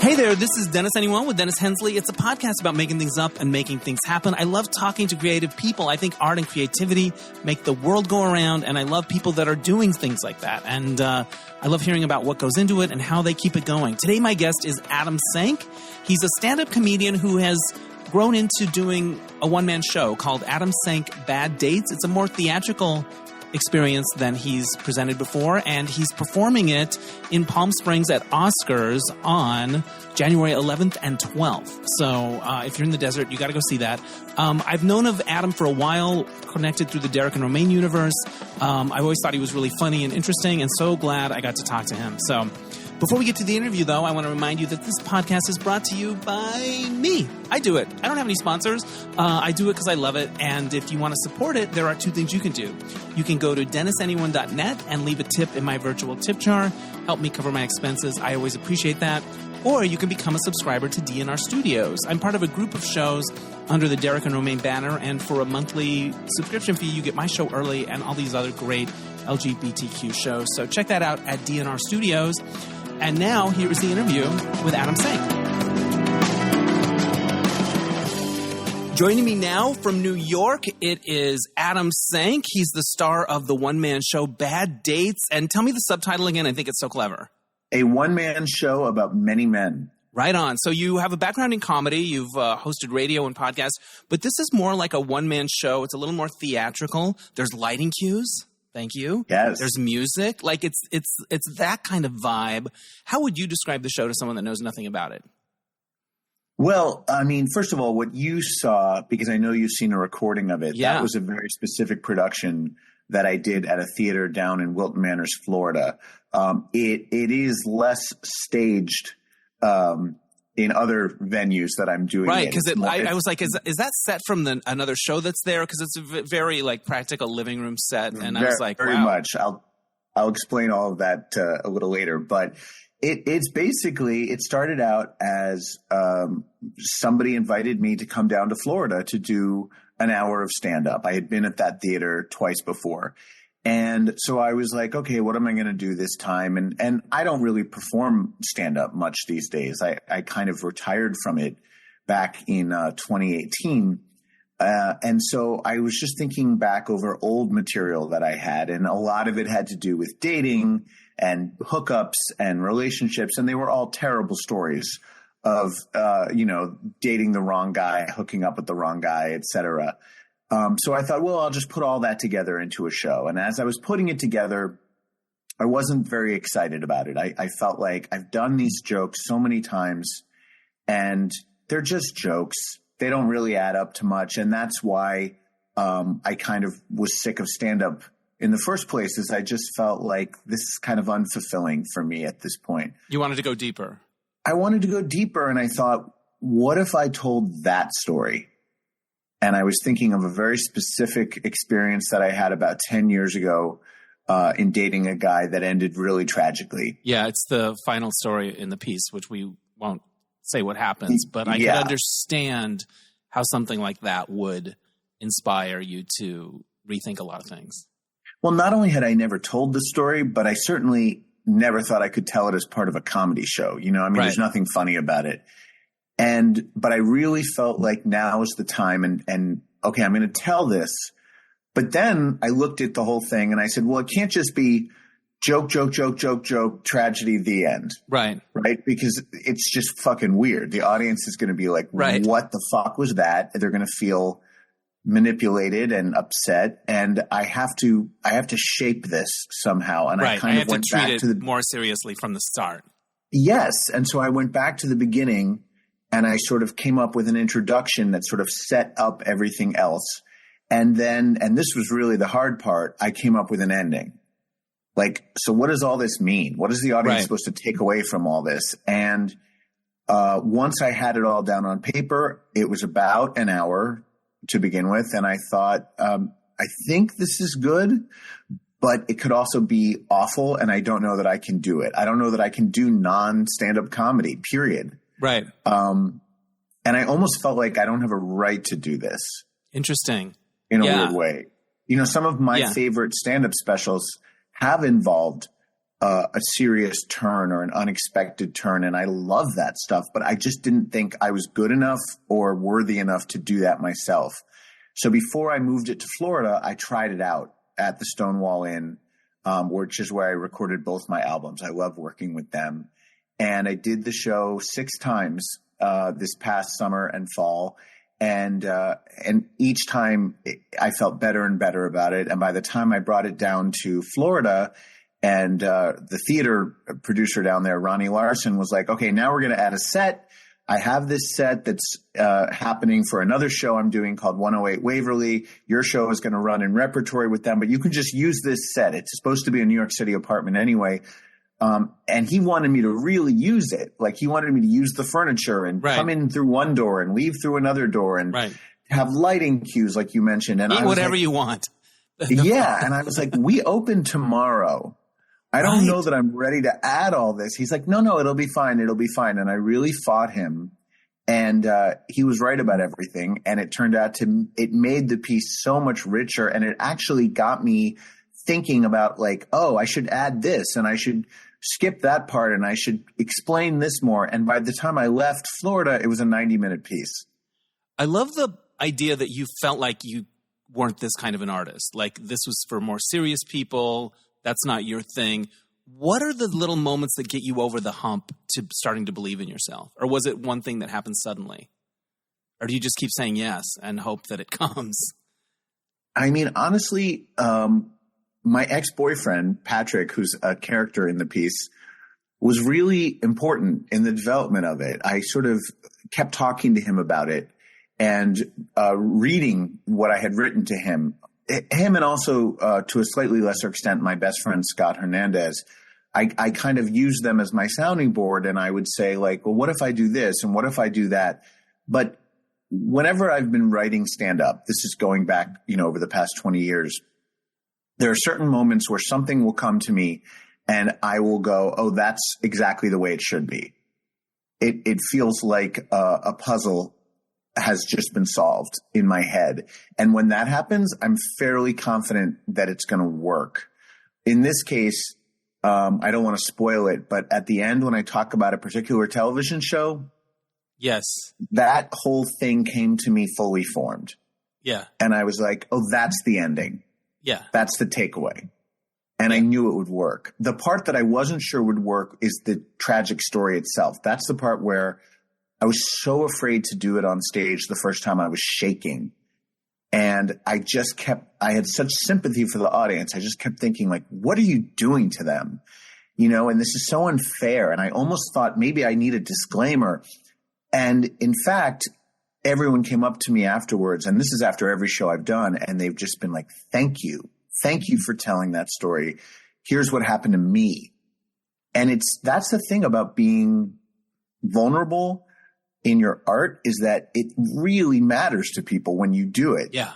Hey there, this is Dennis Anyone with Dennis Hensley. It's a podcast about making things up and making things happen. I love talking to creative people. I think art and creativity make the world go around, and I love people that are doing things like that. And I love hearing about what goes into it and how they keep it going. Today, my guest is Adam Sank. He's a stand-up comedian who has grown into doing a one-man show called Adam Sank Bad Dates. It's a more theatrical experience than he's presented before, and he's performing it in Palm Springs at Oscars on January 11th and 12th. So if you're in the desert, you got to go see that. I've known of Adam for a while, connected through the Derek and Romaine universe. I've always thought he was really funny and interesting, and so glad I got to talk to him. So before we get to the interview, though, I want to remind you that this podcast is brought to you by me. I do it. I don't have any sponsors. I do it because I love it. And if you want to support it, there are two things you can do. You can go to DennisAnyone.net and leave a tip in my virtual tip jar. Help me cover my expenses. I always appreciate that. Or you can become a subscriber to DNR Studios. I'm part of a group of shows under the Derek and Romaine banner. And for a monthly subscription fee, you get my show early and all these other great LGBTQ shows. So check that out at DNR Studios. And now, here is the interview with Adam Sank. Joining me now from New York, it is Adam Sank. He's the star of the one-man show Bad Dates. And tell me the subtitle again. I think it's so clever. A one-man show about many men. Right on. So you have a background in comedy. You've hosted radio and podcasts. But this is more like a one-man show. It's a little more theatrical. There's lighting cues. Thank you. Yes. There's music. Like it's that kind of vibe. How would you describe the show to someone that knows nothing about it? Well, I mean, first of all, what you saw, because I know you've seen a recording of it, Yeah. That was a very specific production that I did at a theater down in Wilton Manors, Florida. It is less staged in other venues that I'm doing. Right, because I was like, is that set from another show that's there? Because it's a very like practical living room set, and I was like, very wow. much. I'll explain all of that a little later, but it's basically, it started out as somebody invited me to come down to Florida to do an hour of stand-up. I had been at that theater twice before. And so I was like, okay, what am I going to do this time? And I don't really perform stand-up much these days. I kind of retired from it back in 2018. And so I was just thinking back over old material that I had, and a lot of it had to do with dating and hookups and relationships. And they were all terrible stories of, dating the wrong guy, hooking up with the wrong guy, et cetera. So I thought, well, I'll just put all that together into a show. And as I was putting it together, I wasn't very excited about it. I felt like I've done these jokes so many times and they're just jokes. They don't really add up to much. And that's why I kind of was sick of stand-up in the first place, is I just felt like this is kind of unfulfilling for me at this point. You wanted to go deeper. I wanted to go deeper, and I thought, what if I told that story? And I was thinking of a very specific experience that I had about 10 years ago in dating a guy that ended really tragically. Yeah, it's the final story in the piece, which we won't say what happens, but I can understand how something like that would inspire you to rethink a lot of things. Well, not only had I never told the story, but I certainly never thought I could tell it as part of a comedy show. Right. There's nothing funny about it. But I really felt like now is the time and okay, I'm going to tell this. But then I looked at the whole thing and I said, well, it can't just be joke, tragedy, the end. Right. Right. Because it's just fucking weird. The audience is going to be like, right. What the fuck was that? They're going to feel manipulated and upset. And I have to shape this somehow. And right. I kind of went back to treat it more seriously from the start. Yes. And so I went back to the beginning. And I sort of came up with an introduction that sort of set up everything else. And then, and this was really the hard part, I came up with an ending. Like, so what does all this mean? What is the audience supposed to take away from all this? And once I had it all down on paper, it was about an hour to begin with. And I thought, I think this is good, but it could also be awful. And I don't know that I can do it. I don't know that I can do non-stand-up comedy, period. Right. And I almost felt like I don't have a right to do this. Interesting. In a weird way. Some of my favorite stand-up specials have involved a serious turn or an unexpected turn. And I love that stuff, but I just didn't think I was good enough or worthy enough to do that myself. So before I moved it to Florida, I tried it out at the Stonewall Inn, which is where I recorded both my albums. I love working with them. And I did the show 6 times this past summer and fall. And each time I felt better and better about it. And by the time I brought it down to Florida, and the theater producer down there, Ronnie Larson, was like, okay, now we're going to add a set. I have this set that's happening for another show I'm doing called 108 Waverly. Your show is going to run in repertory with them, but you can just use this set. It's supposed to be a New York City apartment anyway. And he wanted me to really use it. Like, he wanted me to use the furniture and come in through one door and leave through another door and have lighting cues, like you mentioned. And eat whatever you want. Yeah. And I was like, we open tomorrow. I don't know that I'm ready to add all this. He's like, no, it'll be fine. It'll be fine. And I really fought him. And he was right about everything. And it turned out it made the piece so much richer. And it actually got me thinking about, like, oh, I should add this and I should skip that part and I should explain this more. And by the time I left Florida, it was a 90-minute piece. I love the idea that you felt like you weren't this kind of an artist. Like, this was for more serious people. That's not your thing. What are the little moments that get you over the hump to starting to believe in yourself? Or was it one thing that happened suddenly? Or do you just keep saying yes and hope that it comes? I mean, honestly, my ex-boyfriend, Patrick, who's a character in the piece, was really important in the development of it. I sort of kept talking to him about it and reading what I had written to him. Him and also, to a slightly lesser extent, my best friend, Scott Hernandez. I kind of used them as my sounding board, and I would say, like, well, what if I do this and what if I do that? But whenever I've been writing stand-up, this is going back, over the past 20 years, there are certain moments where something will come to me and I will go, oh, that's exactly the way it should be. It feels like a puzzle has just been solved in my head. And when that happens, I'm fairly confident that it's going to work. In this case, I don't want to spoil it, but at the end, when I talk about a particular television show, yes, that whole thing came to me fully formed. Yeah. And I was like, oh, that's the ending. Yeah. That's the takeaway. And I knew it would work. The part that I wasn't sure would work is the tragic story itself. That's the part where I was so afraid to do it on stage the first time. I was shaking. And I had such sympathy for the audience. I just kept thinking, like, what are you doing to them? And this is so unfair. And I almost thought maybe I need a disclaimer. And in fact, everyone came up to me afterwards, and this is after every show I've done, and they've just been like, thank you. Thank you for telling that story. Here's what happened to me. And that's the thing about being vulnerable in your art, is that it really matters to people when you do it. Yeah.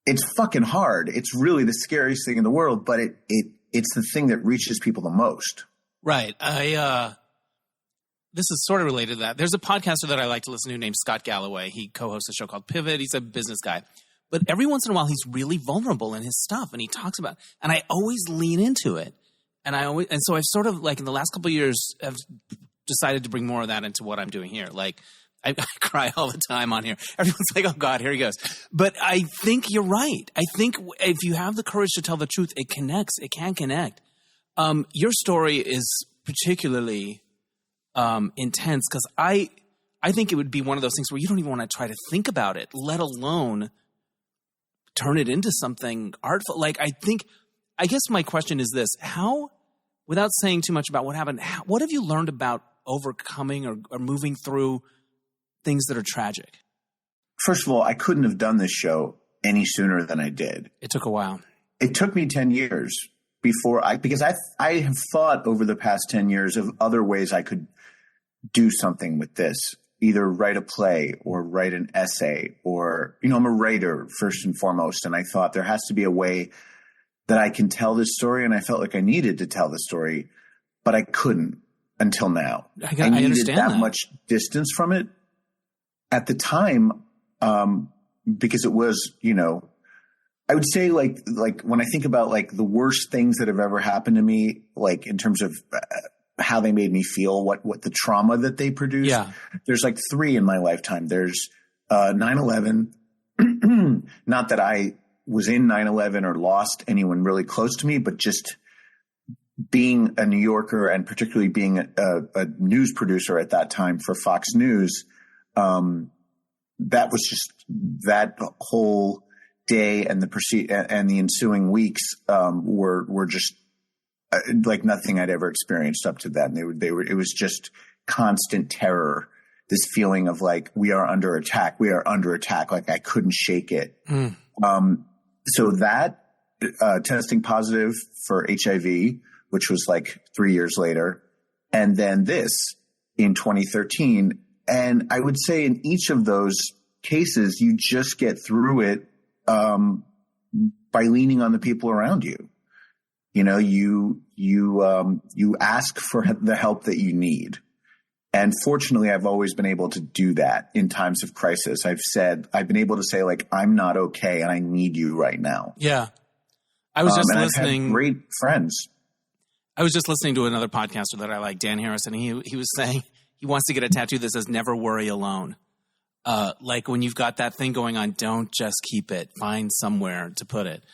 It's fucking hard. It's really the scariest thing in the world, but it's the thing that reaches people the most. Right. This is sort of related to that. There's a podcaster that I like to listen to named Scott Galloway. He co-hosts a show called Pivot. He's a business guy. But every once in a while, he's really vulnerable in his stuff, and he talks about it. And I always lean into it. And so I've sort of, like, in the last couple of years, have decided to bring more of that into what I'm doing here. Like, I cry all the time on here. Everyone's like, oh, God, here he goes. But I think you're right. I think if you have the courage to tell the truth, it connects. It can connect. Your story is particularly intense because I think it would be one of those things where you don't even want to try to think about it, let alone turn it into something artful. Like, I guess my question is this: how, without saying too much about what happened, what have you learned about overcoming or moving through things that are tragic? First of all, I couldn't have done this show any sooner than I did. It took a while. It took me 10 years because I have thought over the past 10 years of other ways I could do something with this, either write a play or write an essay or, I'm a writer first and foremost. And I thought there has to be a way that I can tell this story. And I felt like I needed to tell the story, but I couldn't until now. I needed understand that much distance from it at the time, because it was, I would say like when I think about like the worst things that have ever happened to me, like in terms of how they made me feel, what the trauma that they produced. Yeah. There's like 3 in my lifetime. There's 9/11. Not that I was in 9/11 or lost anyone really close to me, but just being a New Yorker and particularly being a news producer at that time for Fox News, that was just that whole day and the ensuing weeks were just like nothing I'd ever experienced up to then. It was just constant terror. This feeling of like, we are under attack. Like I couldn't shake it. So that testing positive for HIV, which was like 3 years later, and then this in 2013. And I would say in each of those cases, you just get through it by leaning on the people around you. You know, you ask for the help that you need. And fortunately, I've always been able to do that in times of crisis. I've been able to say, like, I'm not okay and I need you right now. Yeah. I was just listening. I've had great friends. I was just listening to another podcaster that I like, Dan Harris, and he was saying he wants to get a tattoo that says "Never worry alone." Like when you've got that thing going on, don't just keep it. Find somewhere to put it.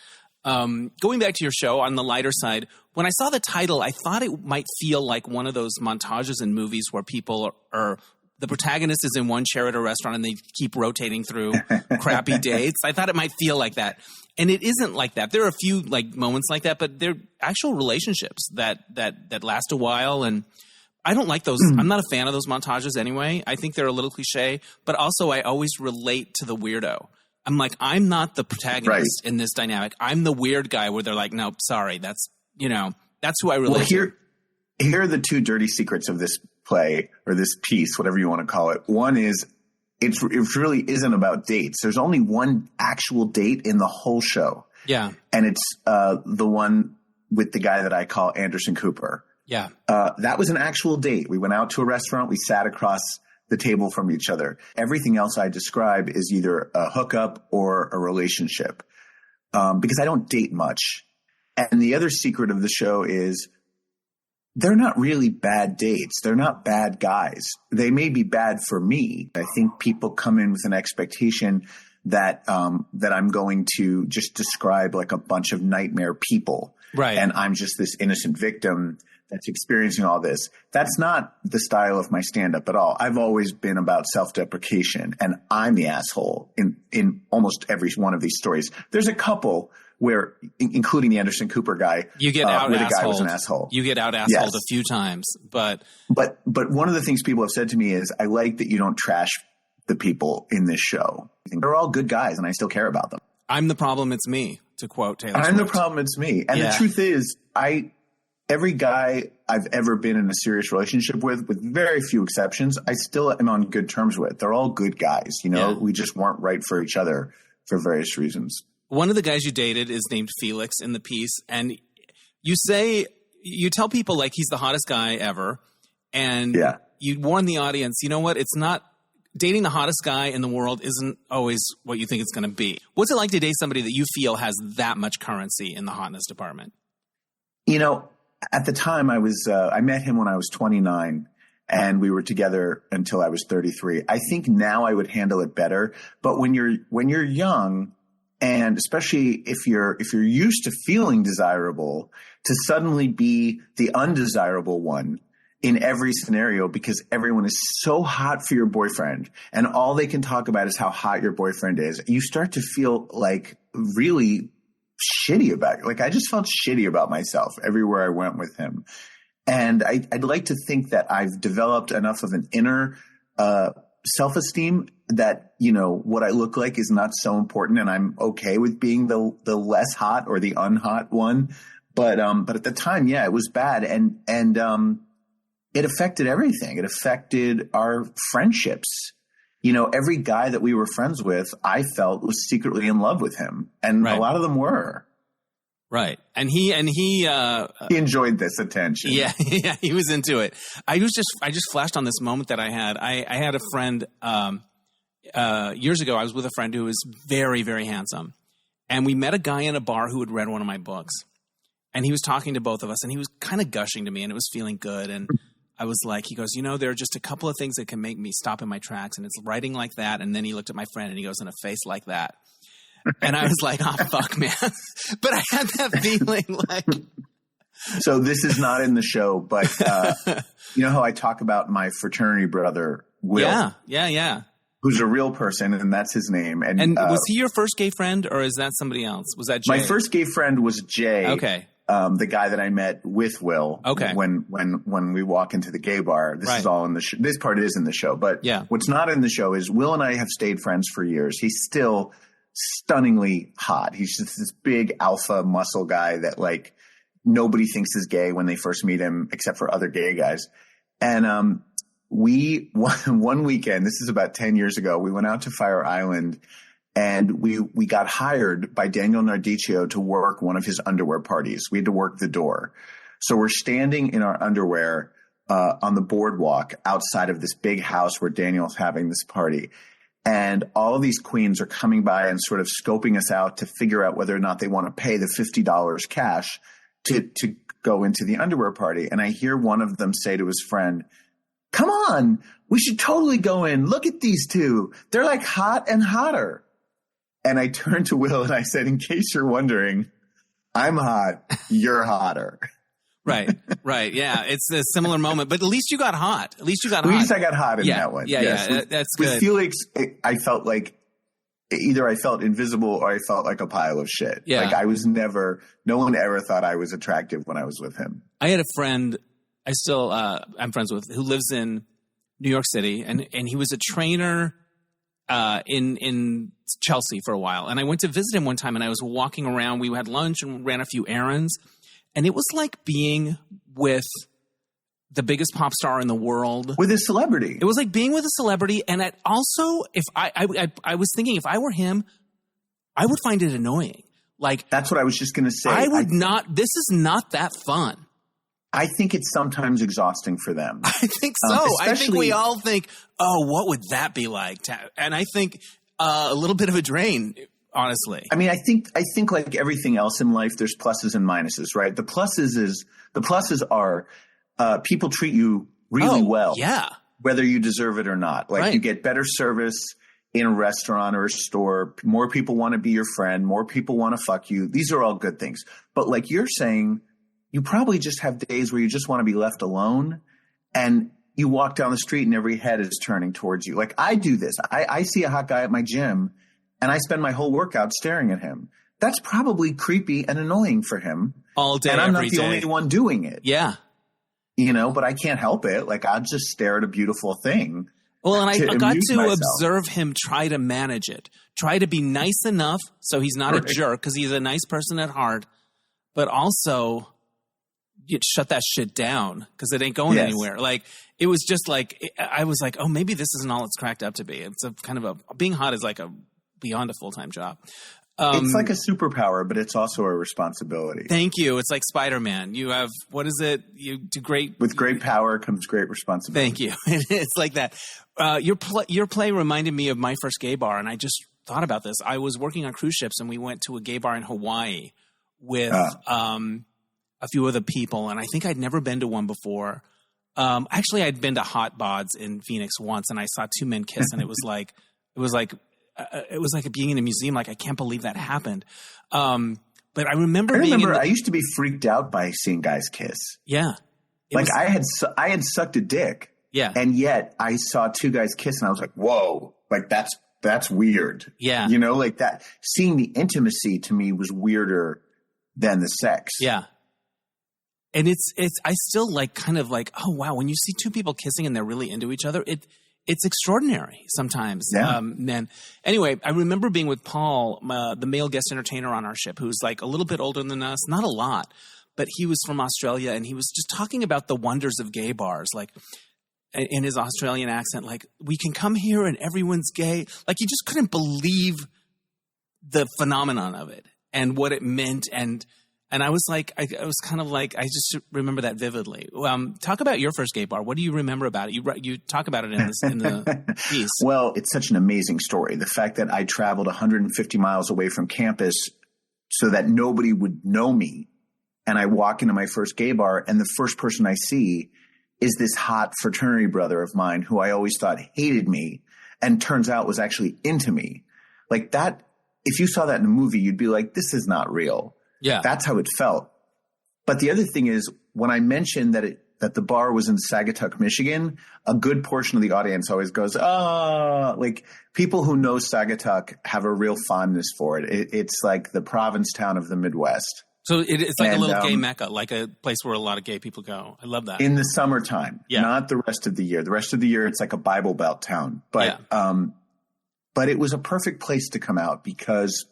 Going back to your show on the lighter side, when I saw the title, I thought it might feel like one of those montages in movies where people are the protagonist is in one chair at a restaurant and they keep rotating through crappy dates. I thought it might feel like that. And it isn't like that. There are a few like moments like that, but they're actual relationships that last a while. And I don't like those. I'm not a fan of those montages anyway. I think they're a little cliche, but also I always relate to the weirdo. I'm like, I'm not the protagonist in this dynamic. I'm the weird guy where they're like, nope, sorry. That's who I relate to. Here are the 2 dirty secrets of this play or this piece, whatever you want to call it. One is it really isn't about dates. There's only one actual date in the whole show. Yeah. And it's the one with the guy that I call Anderson Cooper. Yeah. That was an actual date. We went out to a restaurant. We sat across the table from each other. Everything else I describe is either a hookup or a relationship, because I don't date much. And the other secret of the show is they're not really bad dates. They're not bad guys. They may be bad for me. I think people come in with an expectation that I'm going to just describe like a bunch of nightmare people. Right. And I'm just this innocent victim that's experiencing all this. That's not the style of my stand-up at all. I've always been about self-deprecation, and I'm the asshole in almost every one of these stories. There's a couple where, including the Anderson Cooper guy, you get out where the guy was an asshole. You get out assholed a few times, but one of the things people have said to me is, I like that you don't trash the people in this show. They're all good guys, and I still care about them. I'm the problem, it's me, to quote Taylor Swift. I'm the problem, it's me. And the truth is, every guy I've ever been in a serious relationship with very few exceptions, I still am on good terms with. They're all good guys. You know, we just weren't right for each other for various reasons. One of the guys you dated is named Felix in the piece. And you tell people like he's the hottest guy ever. And you warn the audience, you know what? It's not dating the hottest guy in the world isn't always what you think it's going to be. What's it like to date somebody that you feel has that much currency in the hotness department? You know, at the time I met him when I was 29 and we were together until I was 33. I think now I would handle it better. But when you're young, and especially if you're used to feeling desirable, to suddenly be the undesirable one in every scenario because everyone is so hot for your boyfriend and all they can talk about is how hot your boyfriend is, you start to feel like really shitty about it. Like I just felt shitty about myself everywhere I went with him. And I'd like to think that I've developed enough of an inner self-esteem that, you know, what I look like is not so important and I'm okay with being the less hot or the unhot one. But at the time, it was bad. And it affected everything. It affected our friendships. You know, every guy that we were friends with, I felt was secretly in love with him. And a lot of them were. Right. And he enjoyed this attention. Yeah, he was into it. I just flashed on this moment that I had. I had a friend years ago. I was with a friend who was very, very handsome. And we met a guy in a bar who had read one of my books. And he was talking to both of us, and he was kind of gushing to me, and it was feeling good. And I was like, he goes, there are just a couple of things that can make me stop in my tracks, and it's writing like that. And then he looked at my friend, and he goes, in a face like that. And I was like, oh, fuck, man. But I had that feeling like. So this is not in the show, but you know how I talk about my fraternity brother, Will? Yeah. Who's a real person, and that's his name. And was he your first gay friend, or is that somebody else? Was that Jay? My first gay friend was Jay. Okay. The guy that I met with Will. Okay. When we walk into the gay bar, this is all in the show. This part is in the show, but what's not in the show is Will and I have stayed friends for years. He's still stunningly hot. He's just this big alpha muscle guy that like nobody thinks is gay when they first meet him, except for other gay guys. And we one weekend, this is about 10 years ago, we went out to Fire Island. And we got hired by Daniel Nardicchio to work one of his underwear parties. We had to work the door. So we're standing in our underwear on the boardwalk outside of this big house where Daniel's having this party. And all of these queens are coming by and sort of scoping us out to figure out whether or not they want to pay the $50 cash to go into the underwear party. And I hear one of them say to his friend, "Come on, we should totally go in. Look at these two. They're like hot and hotter." And I turned to Will and I said, in case you're wondering, I'm hot, you're hotter. Right. Yeah. It's a similar moment, but at least you got hot. At least I got hot in that one. Yeah. That's good. With Felix, I felt like either I felt invisible or I felt like a pile of shit. Yeah. Like no one ever thought I was attractive when I was with him. I had a friend I'm friends with, who lives in New York City, and he was a trainer in Chelsea for a while. And I went to visit him one time, and I was walking around. We had lunch and ran a few errands. And it was like being with the biggest pop star in the world. With a celebrity. It was like being with a celebrity. And also, if I was thinking, if I were him, I would find it annoying. Like, that's what I was just going to say. This is not that fun. I think it's sometimes exhausting for them. I think so. I think we all think, oh, what would that be like? And I think a little bit of a drain, honestly. I mean, I think like everything else in life, there's pluses and minuses, right? The pluses are people treat you really well. Yeah. Whether you deserve it or not. Like you get better service in a restaurant or a store. More people want to be your friend. More people want to fuck you. These are all good things. But like you're saying, you probably just have days where you just want to be left alone, and you walk down the street and every head is turning towards you. Like I do this. I see a hot guy at my gym and I spend my whole workout staring at him. That's probably creepy and annoying for him. All day, and I'm not every the day. only one doing it. Yeah. But I can't help it. Like I'll just stare at a beautiful thing. Well, and I got to observe him try to manage it. Try to be nice enough so he's not a jerk, because he's a nice person at heart, but also you'd shut that shit down because it ain't going anywhere. Like it was just like, I was like, oh, maybe this isn't all it's cracked up to be. It's a kind of being hot is like beyond a full-time job. It's like a superpower, but it's also a responsibility. Thank you. It's like Spider-Man. You have, what is it? You do great. With great power comes great responsibility. Thank you. It's like that. Your play reminded me of my first gay bar. And I just thought about this. I was working on cruise ships and we went to a gay bar in Hawaii with, a few other people, and I think I'd never been to one before. Actually, I'd been to hot bods in Phoenix once, and I saw two men kiss, and it was like being in a museum. Like I can't believe that happened. But I remember I used to be freaked out by seeing guys kiss. Yeah, I had sucked a dick. Yeah, and yet I saw two guys kiss, and I was like, whoa, like that's weird. Yeah, like that. Seeing the intimacy to me was weirder than the sex. Yeah. And I still like kind of like, oh wow, when you see two people kissing and they're really into each other, it's extraordinary sometimes. Yeah. Man. Anyway, I remember being with Paul, the male guest entertainer on our ship, who's like a little bit older than us, not a lot, but he was from Australia, and he was just talking about the wonders of gay bars, like in his Australian accent, like we can come here and everyone's gay. Like he just couldn't believe the phenomenon of it and what it meant. And I was like, I was kind of like, I just remember that vividly. Talk about your first gay bar. What do you remember about it? You talk about it in the piece. Well, it's such an amazing story. The fact that I traveled 150 miles away from campus so that nobody would know me. And I walk into my first gay bar, and the first person I see is this hot fraternity brother of mine who I always thought hated me and turns out was actually into me. Like that, if you saw that in a movie, you'd be like, this is not real. Yeah. That's how it felt. But the other thing is, when I mentioned that the bar was in Saugatuck, Michigan, a good portion of the audience always goes, like people who know Saugatuck have a real fondness for it. It's like the Provincetown of the Midwest. So it's like a little gay mecca, like a place where a lot of gay people go. I love that. In the summertime, not the rest of the year. The rest of the year, it's like a Bible Belt town. But it was a perfect place to come out because,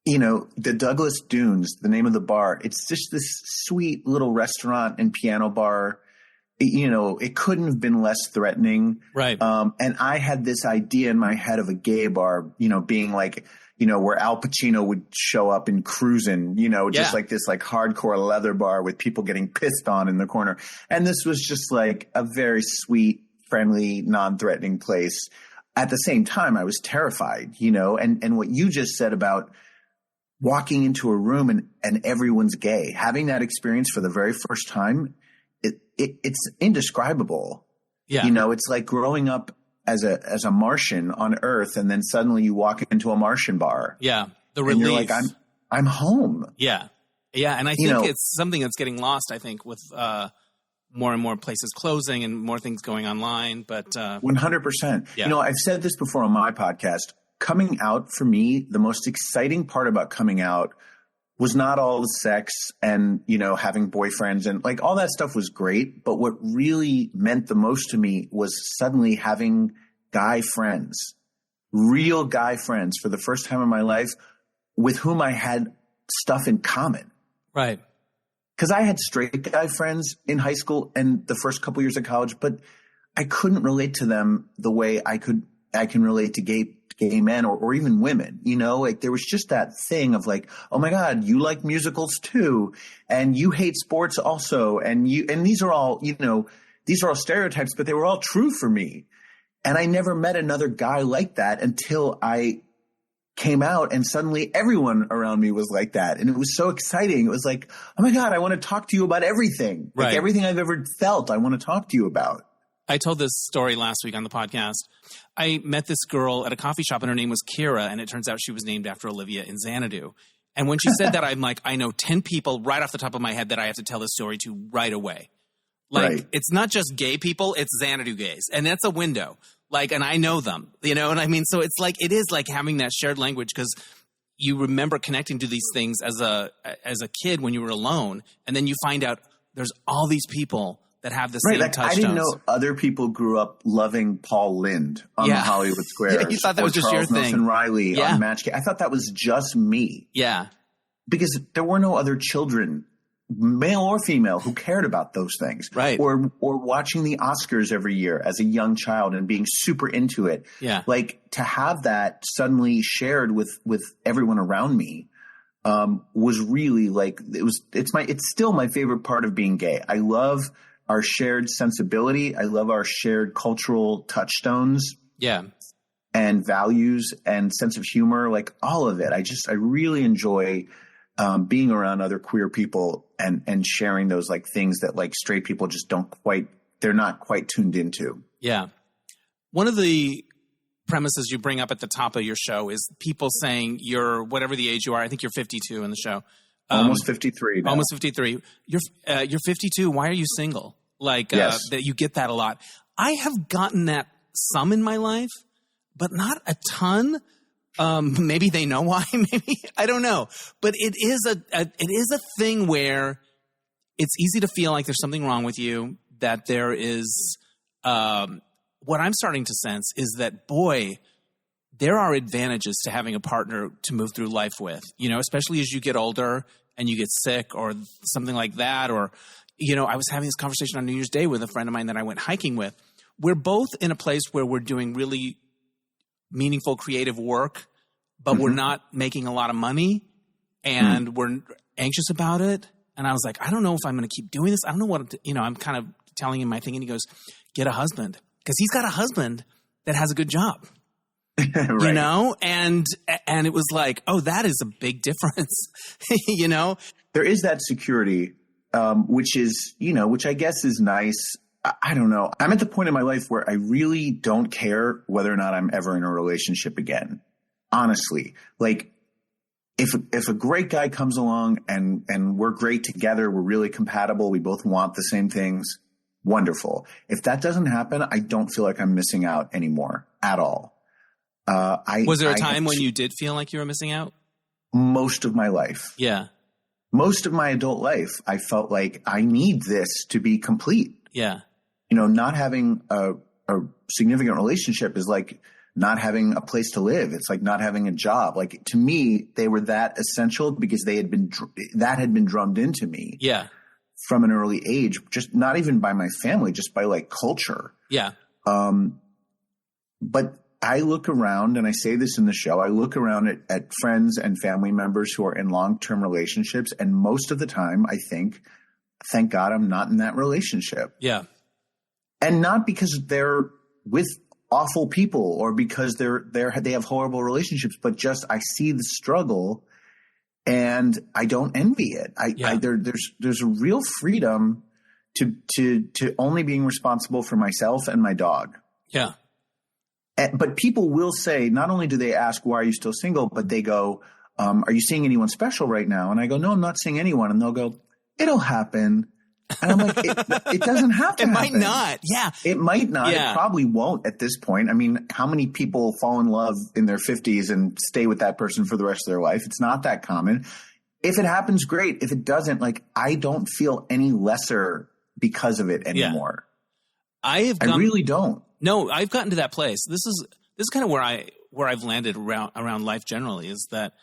you know, the Douglas Dunes, the name of the bar, it's just this sweet little restaurant and piano bar. You know, it couldn't have been less threatening. Right. And I had this idea in my head of a gay bar, you know, being like, you know, where Al Pacino would show up in Cruisin', you know, just like this like hardcore leather bar with people getting pissed on in the corner. And this was just like a very sweet, friendly, non-threatening place. At the same time, I was terrified, you know, and what you just said about walking into a room and everyone's gay, having that experience for the very first time, it's indescribable. Yeah. You know, it's like growing up as a Martian on Earth, and then suddenly you walk into a Martian bar. Yeah, the relief. And you're like, I'm home. Yeah, yeah, and I think it's something that's getting lost. I think with more and more places closing and more things going online. But 100%. You know, I've said this before on my podcast. Coming out for me, the most exciting part about coming out was not all the sex and, you know, having boyfriends and like all that stuff was great. But what really meant the most to me was suddenly having guy friends, real guy friends for the first time in my life with whom I had stuff in common. Right. Because I had straight guy friends in high school and the first couple years of college, but I couldn't relate to them the way I can relate to gay men or even women, you know, like there was just that thing of like, oh my God, you like musicals too. And you hate sports also. And these are all, you know, these are all stereotypes, but they were all true for me. And I never met another guy like that until I came out and suddenly everyone around me was like that. And it was so exciting. It was like, oh my God, I want to talk to you about everything. Right. Like everything I've ever felt, I want to talk to you about. I told this story last week on the podcast. I met this girl at a coffee shop and her name was Kira, and it turns out she was named after Olivia in Xanadu. And when she said that, I'm like, I know 10 people right off the top of my head that I have to tell this story to right away. Like, It's not just gay people, it's Xanadu gays. And that's a window. Like, and I know them, you know what I mean? So it's like, it is like having that shared language because you remember connecting to these things as a kid when you were alone. And then you find out there's all these people that have the same touchstones. I didn't know other people grew up loving Paul Lynde on the Hollywood Squares. Yeah, you thought that was just Charles your thing. Nelson Riley on Match Game. I thought that was just me. Yeah. Because there were no other children, male or female, who cared about those things. Right. Or watching the Oscars every year as a young child and being super into it. Yeah. Like to have that suddenly shared with everyone around me was really like it's still my favorite part of being gay. I love our shared sensibility. I love our shared cultural touchstones. Yeah. And values and sense of humor, like all of it. I really enjoy being around other queer people and sharing those like things that like straight people just they're not quite tuned into. Yeah. One of the premises you bring up at the top of your show is people saying you're whatever the age you are. I think you're 52 in the show. Almost 53 now. Almost 53. You're 52. Why are you single? Like yes. That you get that a lot. I have gotten that some in my life, but not a ton. Maybe they know why. Maybe I don't know. But it is a thing where it's easy to feel like there's something wrong with you. That there is what I'm starting to sense is that boy, there are advantages to having a partner to move through life with. You know, especially as you get older and you get sick or something like that. Or you know, I was having this conversation on New Year's Day with a friend of mine that I went hiking with. We're both in a place where we're doing really meaningful creative work, but we're not making a lot of money and we're anxious about it. And I was like, I don't know if I'm going to keep doing this. I don't know what, I'm kind of telling him my thing. And he goes, get a husband. Because he's got a husband that has a good job. Right. you know, and it was like, oh, that is a big difference, you know? There is that security, which is, you know, which I guess is nice. I don't know. I'm at the point in my life where I really don't care whether or not I'm ever in a relationship again. Honestly, like if a great guy comes along and we're great together, we're really compatible, we both want the same things, wonderful. If that doesn't happen, I don't feel like I'm missing out anymore at all. Was there a time when you did feel like you were missing out? Most of my life. Yeah. Most of my adult life, I felt like I need this to be complete. Yeah. You know, not having a significant relationship is like not having a place to live. It's like not having a job. Like, to me, they were that essential because that had been drummed into me. Yeah. From an early age, just not even by my family, just by like culture. Yeah. But I look around, and I say this in the show, I look around at friends and family members who are in long-term relationships. And most of the time I think, thank God I'm not in that relationship. Yeah. And not because they're with awful people or because they have horrible relationships, but just I see the struggle and I don't envy it. There's a real freedom to only being responsible for myself and my dog. Yeah. But people will say, not only do they ask, why are you still single? But they go, are you seeing anyone special right now? And I go, no, I'm not seeing anyone. And they'll go, it'll happen. And I'm like, it doesn't have to happen. It might not. Yeah. It might not. Yeah. It probably won't at this point. I mean, how many people fall in love in their 50s and stay with that person for the rest of their life? It's not that common. If it happens, great. If it doesn't, like, I don't feel any lesser because of it anymore. Yeah. I really don't. No, I've gotten to that place. This is kind of where I've landed around life generally, is that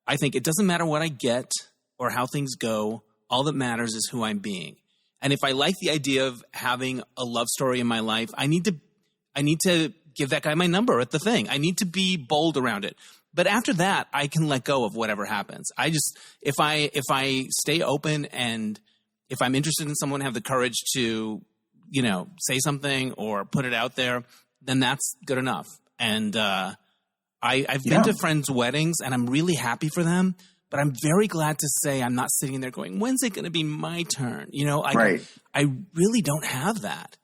I think it doesn't matter what I get or how things go. All that matters is who I'm being. And if I like the idea of having a love story in my life, I need to give that guy my number at the thing. I need to be bold around it. But after that, I can let go of whatever happens. If I stay open, and if I'm interested in someone, have the courage to, you know, say something or put it out there, then that's good enough. And I've been to friends' weddings, and I'm really happy for them. But I'm very glad to say I'm not sitting there going, when's it going to be my turn? You know, I really don't have that.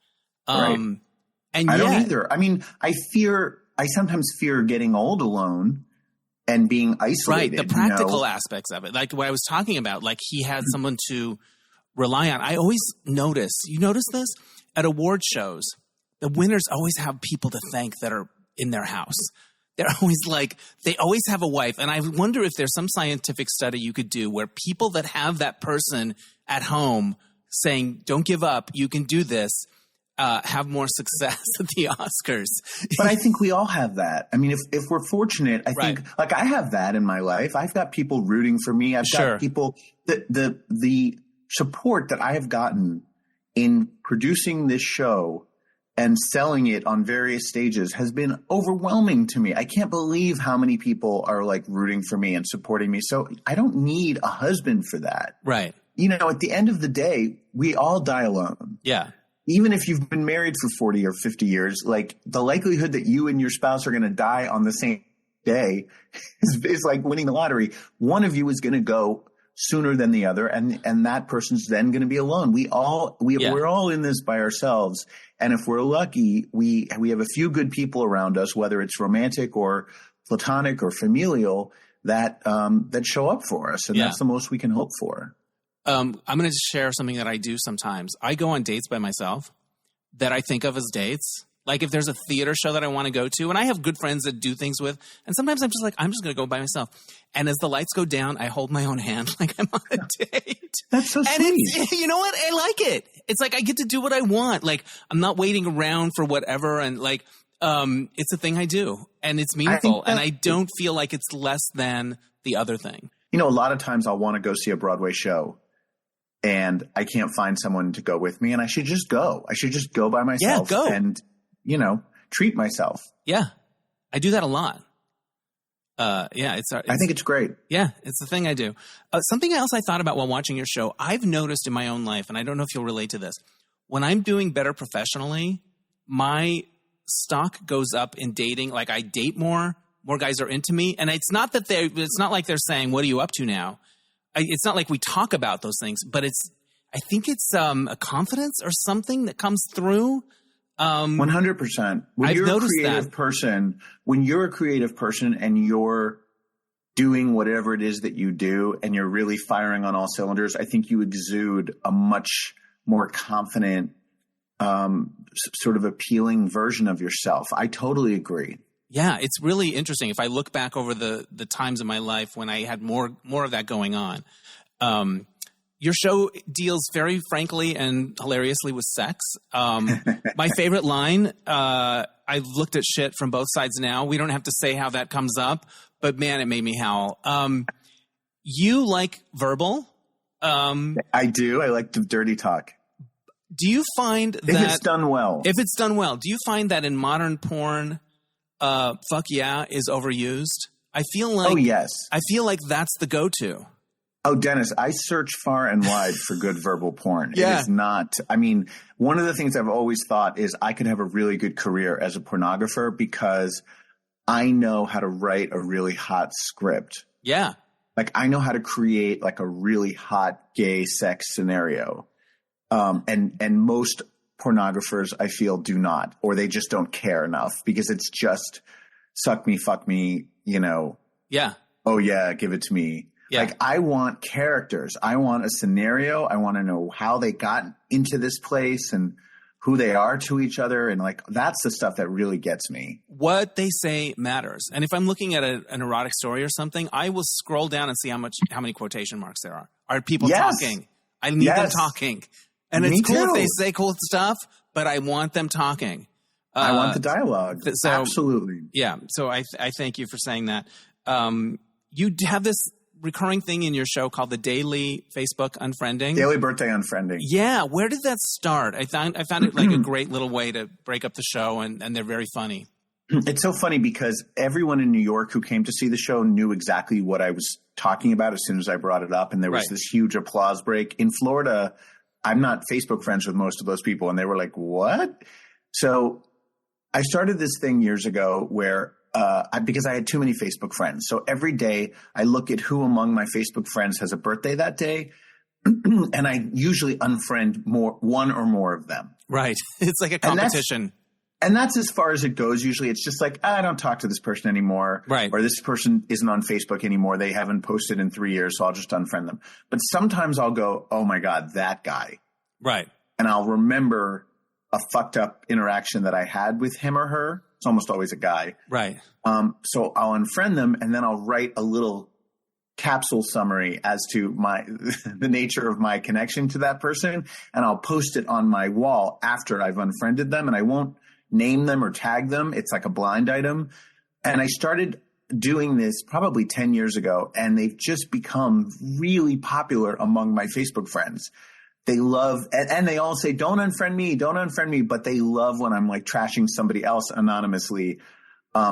And I don't either. I mean, I sometimes fear getting old alone and being isolated. Right. The practical aspects of it. Like what I was talking about, like he had someone to rely on. I always notice, you notice this? At award shows, the winners always have people to thank that are in their house. They're always like, they always have a wife. And I wonder if there's some scientific study you could do where people that have that person at home saying, don't give up, you can do this, have more success at the Oscars. But I think we all have that. I mean, if we're fortunate, I think, like, I have that in my life. I've got people rooting for me. I've got people, the support that I have gotten in producing this show and selling it on various stages has been overwhelming to me. I can't believe how many people are like rooting for me and supporting me. So I don't need a husband for that. Right. You know, at the end of the day, we all die alone. Yeah. Even if you've been married for 40 or 50 years, like the likelihood that you and your spouse are going to die on the same day is like winning the lottery. One of you is going to go sooner than the other, and that person's then going to be alone. We're all in this by ourselves. And if we're lucky, we have a few good people around us, whether it's romantic or platonic or familial, that show up for us. And that's the most we can hope for. I'm going to share something that I do sometimes. I go on dates by myself that I think of as dates. Like if there's a theater show that I want to go to, and I have good friends that do things with, and sometimes I'm just like, I'm just going to go by myself. And as the lights go down, I hold my own hand like I'm on a date. That's so sweet. You know what? I like it. It's like I get to do what I want. Like I'm not waiting around for whatever. And like, it's a thing I do, and it's meaningful. And I don't feel like it's less than the other thing. You know, a lot of times I'll want to go see a Broadway show, and I can't find someone to go with me, and I should just go. I should just go by myself. Yeah, go. And, you know, treat myself. Yeah. I do that a lot. I think it's great. Yeah, it's the thing I do. Something else I thought about while watching your show, I've noticed in my own life, and I don't know if you'll relate to this. When I'm doing better professionally, my stock goes up in dating. Like I date more guys are into me. And it's not like they're saying, what are you up to now? It's not like we talk about those things, but I think it's a confidence or something that comes through. 100%. I've noticed When you're a creative person and you're doing whatever it is that you do and you're really firing on all cylinders, I think you exude a much more confident, sort of appealing version of yourself. I totally agree. Yeah, it's really interesting. If I look back over the times in my life when I had more of that going on, your show deals very frankly and hilariously with sex. My favorite line, I've looked at shit from both sides now. We don't have to say how that comes up, but man, it made me howl. You like verbal? I do. I like the dirty talk. Do you find that if it's done well? If it's done well, do you find that in modern porn, fuck yeah is overused? I feel like, oh yes, I feel like that's the go-to. Oh, Dennis, I search far and wide for good verbal porn. Yeah. It is not, I mean, one of the things I've always thought is I could have a really good career as a pornographer because I know how to write a really hot script. Yeah. Like I know how to create like a really hot gay sex scenario. And most pornographers I feel do not, or they just don't care enough because it's just suck me, fuck me, you know. Yeah. Oh yeah, give it to me. Yeah. Like I want characters. I want a scenario. I want to know how they got into this place and who they are to each other. And like, that's the stuff that really gets me. What they say matters. And if I'm looking at an erotic story or something, I will scroll down and see how many quotation marks there are. Are people talking? I need them talking. And it's cool if they say cool stuff, but I want them talking. I want the dialogue. So, absolutely. Yeah. So I thank you for saying that. You have this recurring thing in your show called the daily Facebook unfriending. Daily birthday unfriending. Yeah. Where did that start? I found it like a great little way to break up the show, and they're very funny. It's so funny because everyone in New York who came to see the show knew exactly what I was talking about as soon as I brought it up. And there was this huge applause break. In Florida, I'm not Facebook friends with most of those people. And they were like, what? So I started this thing years ago where because I had too many Facebook friends. So every day I look at who among my Facebook friends has a birthday that day. And I usually unfriend one or more of them. Right. It's like a competition. And that's as far as it goes. Usually it's just like, I don't talk to this person anymore. Right. Or this person isn't on Facebook anymore. They haven't posted in 3 years, so I'll just unfriend them. But sometimes I'll go, oh my God, that guy. Right. And I'll remember a fucked up interaction that I had with him or her. It's almost always a guy. Right. So I'll unfriend them and then I'll write a little capsule summary as to the nature of my connection to that person. And I'll post it on my wall after I've unfriended them, and I won't name them or tag them. It's like a blind item. And I started doing this probably 10 years ago, and they've just become really popular among my Facebook friends. They love, and they all say, don't unfriend me, but they love when I'm like trashing somebody else anonymously.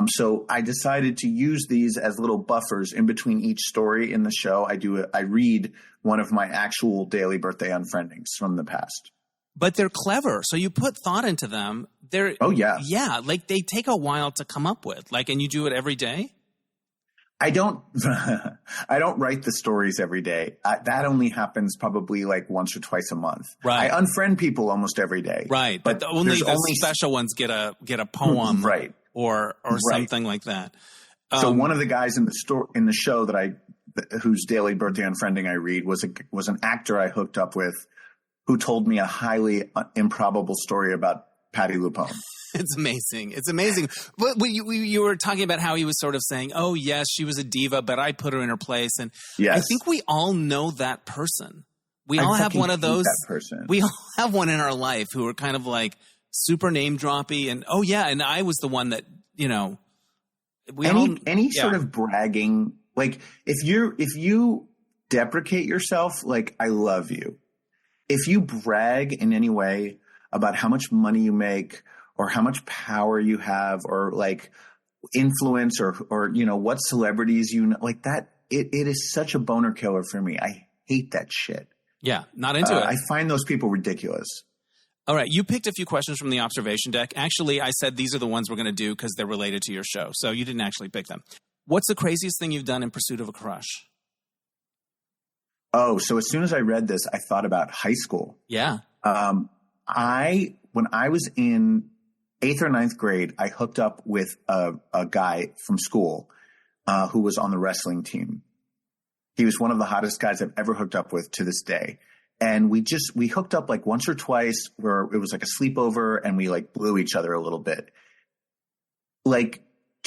So I decided to use these as little buffers in between each story in the show. I read one of my actual daily birthday unfriendings from the past. But they're clever. So you put thought into them. Yeah. Like they take a while to come up with, like, and you do it every day. I don't write the stories every day. That only happens probably like once or twice a month. Right. I unfriend people almost every day. Right. But only special ones get a poem. Right. Or something like that. So one of the guys in the show whose daily birthday unfriending I read was an actor I hooked up with who told me a highly improbable story about Patti LuPone. It's amazing. It's amazing. But you were talking about how he was sort of saying, oh, yes, she was a diva, but I put her in her place. And yes. I think we all know that person. We all have one of those. That person. We all have one in our life who are kind of like super name droppy. And, oh, yeah, and I was the one that, you know. Any sort of bragging. Like if you deprecate yourself, like I love you. If you brag in any way about how much money you make or how much power you have or like influence or you know, what celebrities you know, like that, it is such a boner killer for me. I hate that shit. Yeah, not into it. I find those people ridiculous. All right. You picked a few questions from the observation deck. Actually, I said these are the ones we're going to do because they're related to your show. So you didn't actually pick them. What's the craziest thing you've done in pursuit of a crush? Oh, so as soon as I read this, I thought about high school. Yeah. When I was in 8th or 9th grade, I hooked up with a guy from school who was on the wrestling team. He was one of the hottest guys I've ever hooked up with to this day. And we hooked up like once or twice where it was like a sleepover and we like blew each other a little bit. Like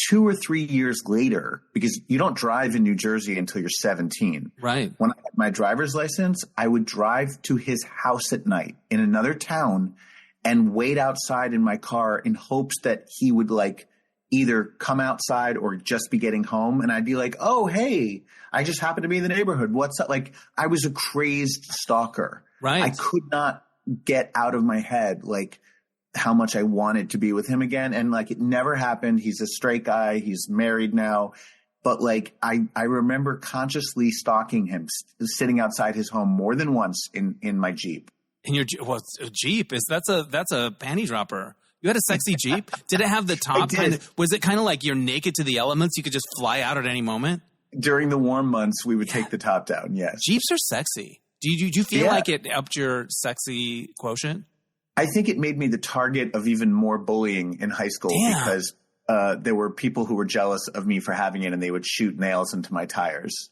2 or 3 years later, because you don't drive in New Jersey until you're 17. Right. When I had my driver's license, I would drive to his house at night in another town and wait outside in my car in hopes that he would like either come outside or just be getting home. And I'd be like, oh, hey, I just happened to be in the neighborhood. What's up? Like, I was a crazed stalker. Right. I could not get out of my head, like, how much I wanted to be with him again. And like, it never happened. He's a straight guy. He's married now. But like, I remember consciously stalking him, sitting outside his home more than once in my Jeep. In your Jeep that's a panty dropper. You had a sexy Jeep. Did it have the top? Was it kind of like you're naked to the elements? You could just fly out at any moment. During the warm months, we would take the top down. Yes, Jeeps are sexy. Do you feel like it upped your sexy quotient? I think it made me the target of even more bullying in high school because there were people who were jealous of me for having it, and they would shoot nails into my tires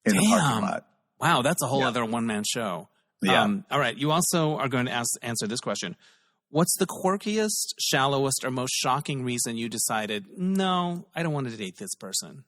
in the parking lot. Wow, that's a whole other one-man show. Yeah. All right. You also are going to answer this question. What's the quirkiest, shallowest, or most shocking reason you decided, no, I don't want to date this person?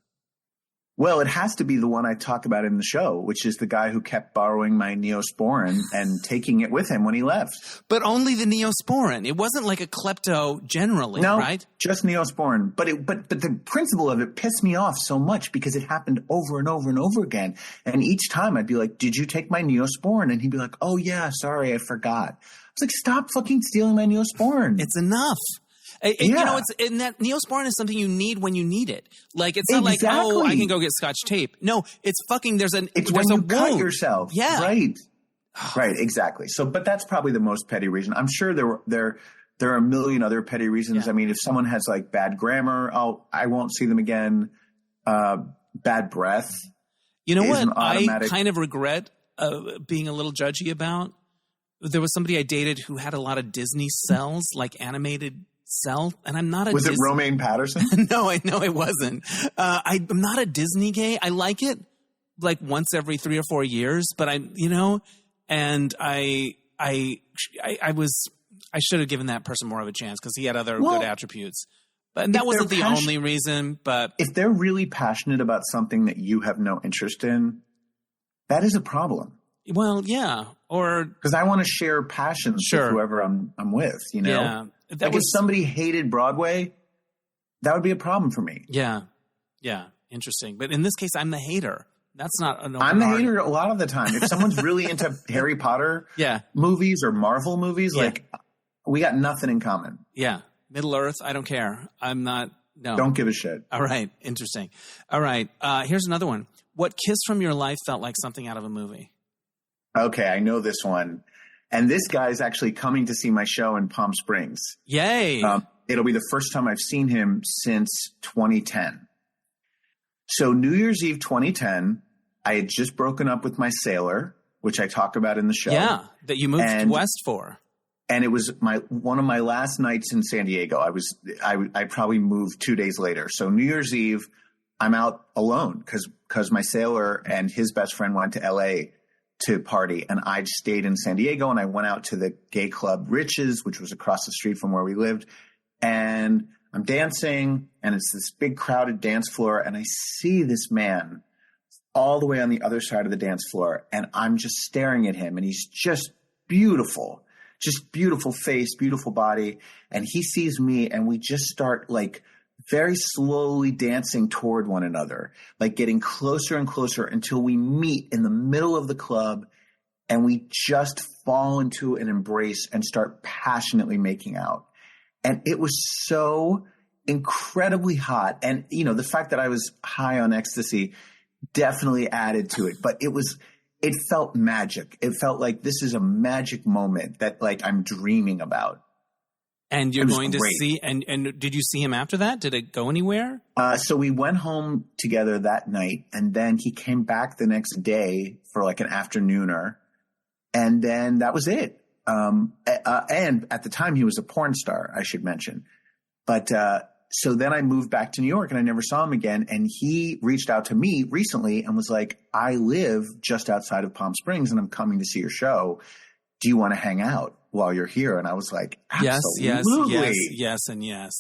Well, it has to be the one I talk about in the show, which is the guy who kept borrowing my Neosporin and taking it with him when he left. But only the Neosporin. It wasn't like a klepto generally, right? No, just Neosporin. But the principle of it pissed me off so much because it happened over and over and over again. And each time I'd be like, did you take my Neosporin? And he'd be like, oh, yeah, sorry, I forgot. I was like, stop fucking stealing my Neosporin. It's enough. You know, that Neosporin is something you need when you need it. Like, it's not like, oh, I can go get Scotch tape. No, it's fucking, there's when you cut yourself. Yeah. Right. Right, exactly. So, but that's probably the most petty reason. I'm sure there are a million other petty reasons. Yeah. I mean, if someone has like bad grammar, I won't see them again. Bad breath. You know what I kind of regret being a little judgy about? There was somebody I dated who had a lot of Disney cells, like animated cell, and I'm not a Was it Romaine Patterson? No, it wasn't. I'm not a Disney gay. I like it like once every 3 or 4 years, but I should have given that person more of a chance because he had other good attributes. But that wasn't the only reason. But if they're really passionate about something that you have no interest in, that is a problem. Well, yeah, or because I want to share passions with whoever I'm with. You know, like if somebody hated Broadway, that would be a problem for me. Yeah, interesting. But in this case, I'm the hater. That's not an. I'm the hater a lot of the time. If someone's really into Harry Potter, movies or Marvel movies, like we got nothing in common. Yeah, Middle Earth. I don't care. I'm not. No, don't give a shit. All right, interesting. All right, here's another one. What kiss from your life felt like something out of a movie? Okay, I know this one. And this guy is actually coming to see my show in Palm Springs. Yay. It'll be the first time I've seen him since 2010. So New Year's Eve 2010, I had just broken up with my sailor, which I talk about in the show. Yeah, that you moved west for. And it was one of my last nights in San Diego. I probably moved 2 days later. So New Year's Eve, I'm out alone because my sailor and his best friend went to LA to party, and I stayed in San Diego, and I went out to the gay club Riches, which was across the street from where we lived, and I'm dancing, and it's this big crowded dance floor, and I see this man all the way on the other side of the dance floor, and I'm just staring at him, and he's just beautiful face, beautiful body, and he sees me, and we just start like very slowly dancing toward one another, like getting closer and closer until we meet in the middle of the club and we just fall into an embrace and start passionately making out. And it was so incredibly hot. And, you know, the fact that I was high on ecstasy definitely added to it, but it was it felt magic. It felt like this is a magic moment that like I'm dreaming about. And you're going to see, and did you see him after that? Did it go anywhere? So we went home together that night, and then he came back the next day for like an afternooner, and then that was it. And at the time he was a porn star, I should mention. But so then I moved back to New York and I never saw him again. And he reached out to me recently and was like, I live just outside of Palm Springs and I'm coming to see your show. Do you want to hang out while you're here? And I was like, absolutely. Yes.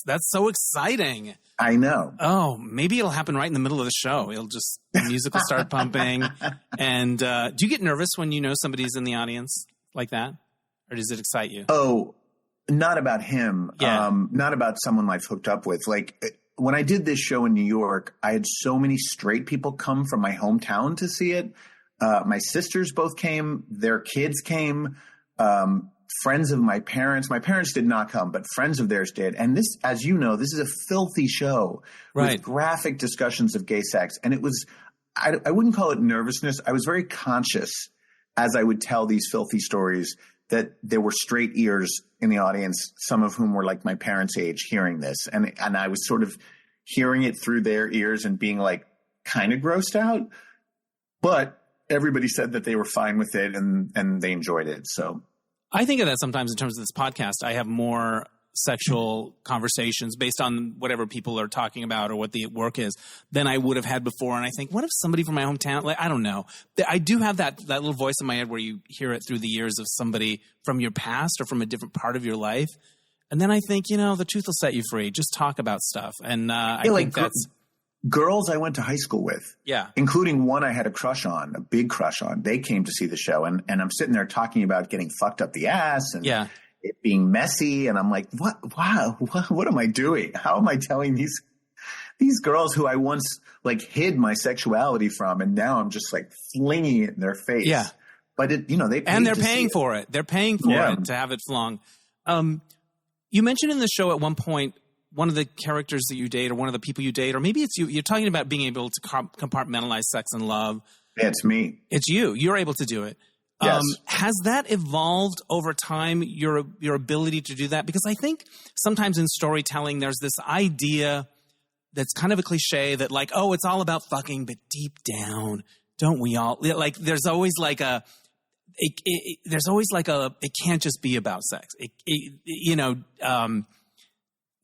That's so exciting. I know. Oh, maybe it'll happen right in the middle of the show. The music will start pumping. And do you get nervous when you know somebody's in the audience like that? Or does it excite you? Oh, not about him. Yeah. Not about someone I've hooked up with. Like when I did this show in New York, I had so many straight people come from my hometown to see it. My sisters both came. Their kids came. Friends of my parents. My parents did not come, but friends of theirs did. And this, as you know, this is a filthy show with graphic discussions of gay sex. And it was, I wouldn't call it nervousness. I was very conscious as I would tell these filthy stories that there were straight ears in the audience, some of whom were like my parents' age hearing this. And I was sort of hearing it through their ears and being like kind of grossed out. But everybody said that they were fine with it and they enjoyed it. So I think of that sometimes in terms of this podcast. I have more sexual conversations based on whatever people are talking about or what the work is than I would have had before. And I think, what if somebody from my hometown, like, I don't know. I do have that little voice in my head where you hear it through the years of somebody from your past or from a different part of your life. And then I think, the truth will set you free. Just talk about stuff. And I think that's girls I went to high school with, including one I had a crush on, a big crush on. They came to see the show, and I'm sitting there talking about getting fucked up the ass and it being messy, and I'm like, what? Wow, what am I doing? How am I telling these girls who I once like hid my sexuality from, and now I'm just like flinging it in their face? Yeah, but they they're paying for it. They're paying for it to have it flung. You mentioned in the show at one point, one of the characters that you date or one of the people you date, or maybe it's you, you're talking about being able to compartmentalize sex and love. It's me. It's you. You're able to do it. Yes. Has that evolved over time, your ability to do that? Because I think sometimes in storytelling, there's this idea that's kind of a cliche that like, oh, it's all about fucking, but deep down, don't we all? Like, there's always like it can't just be about sex.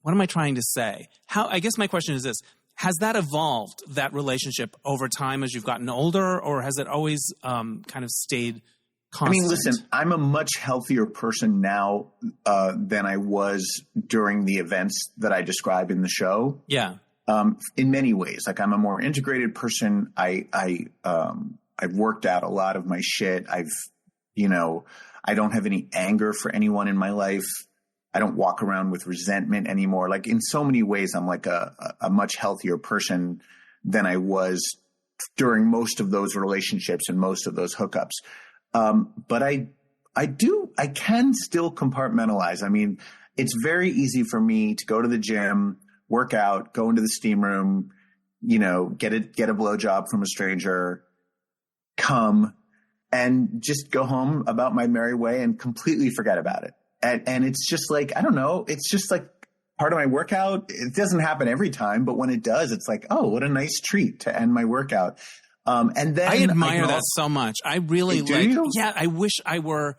What am I trying to say? I guess my question is this. Has that evolved, that relationship, over time as you've gotten older, or has it always kind of stayed constant? I mean, listen, I'm a much healthier person now than I was during the events that I describe in the show. Yeah. In many ways. Like, I'm a more integrated person. I've worked out a lot of my shit. I don't have any anger for anyone in my life. I don't walk around with resentment anymore. Like, in so many ways, I'm like a much healthier person than I was during most of those relationships and most of those hookups. But I can still compartmentalize. I mean, it's very easy for me to go to the gym, work out, go into the steam room, get a blowjob from a stranger, come, and just go home about my merry way and completely forget about it. And it's just like, I don't know, it's just like part of my workout. It doesn't happen every time, but when it does, it's like, oh, what a nice treat to end my workout. And then I admire that so much. I really I wish I were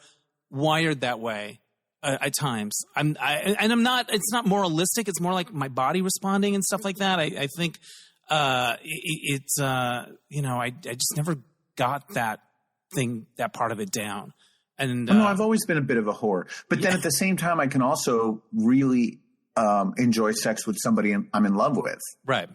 wired that way at times. It's not moralistic. It's more like my body responding and stuff like that. I think I just never got that part of it down. And no, I've always been a bit of a whore, but then at the same time, I can also really enjoy sex with somebody I'm in love with. Right.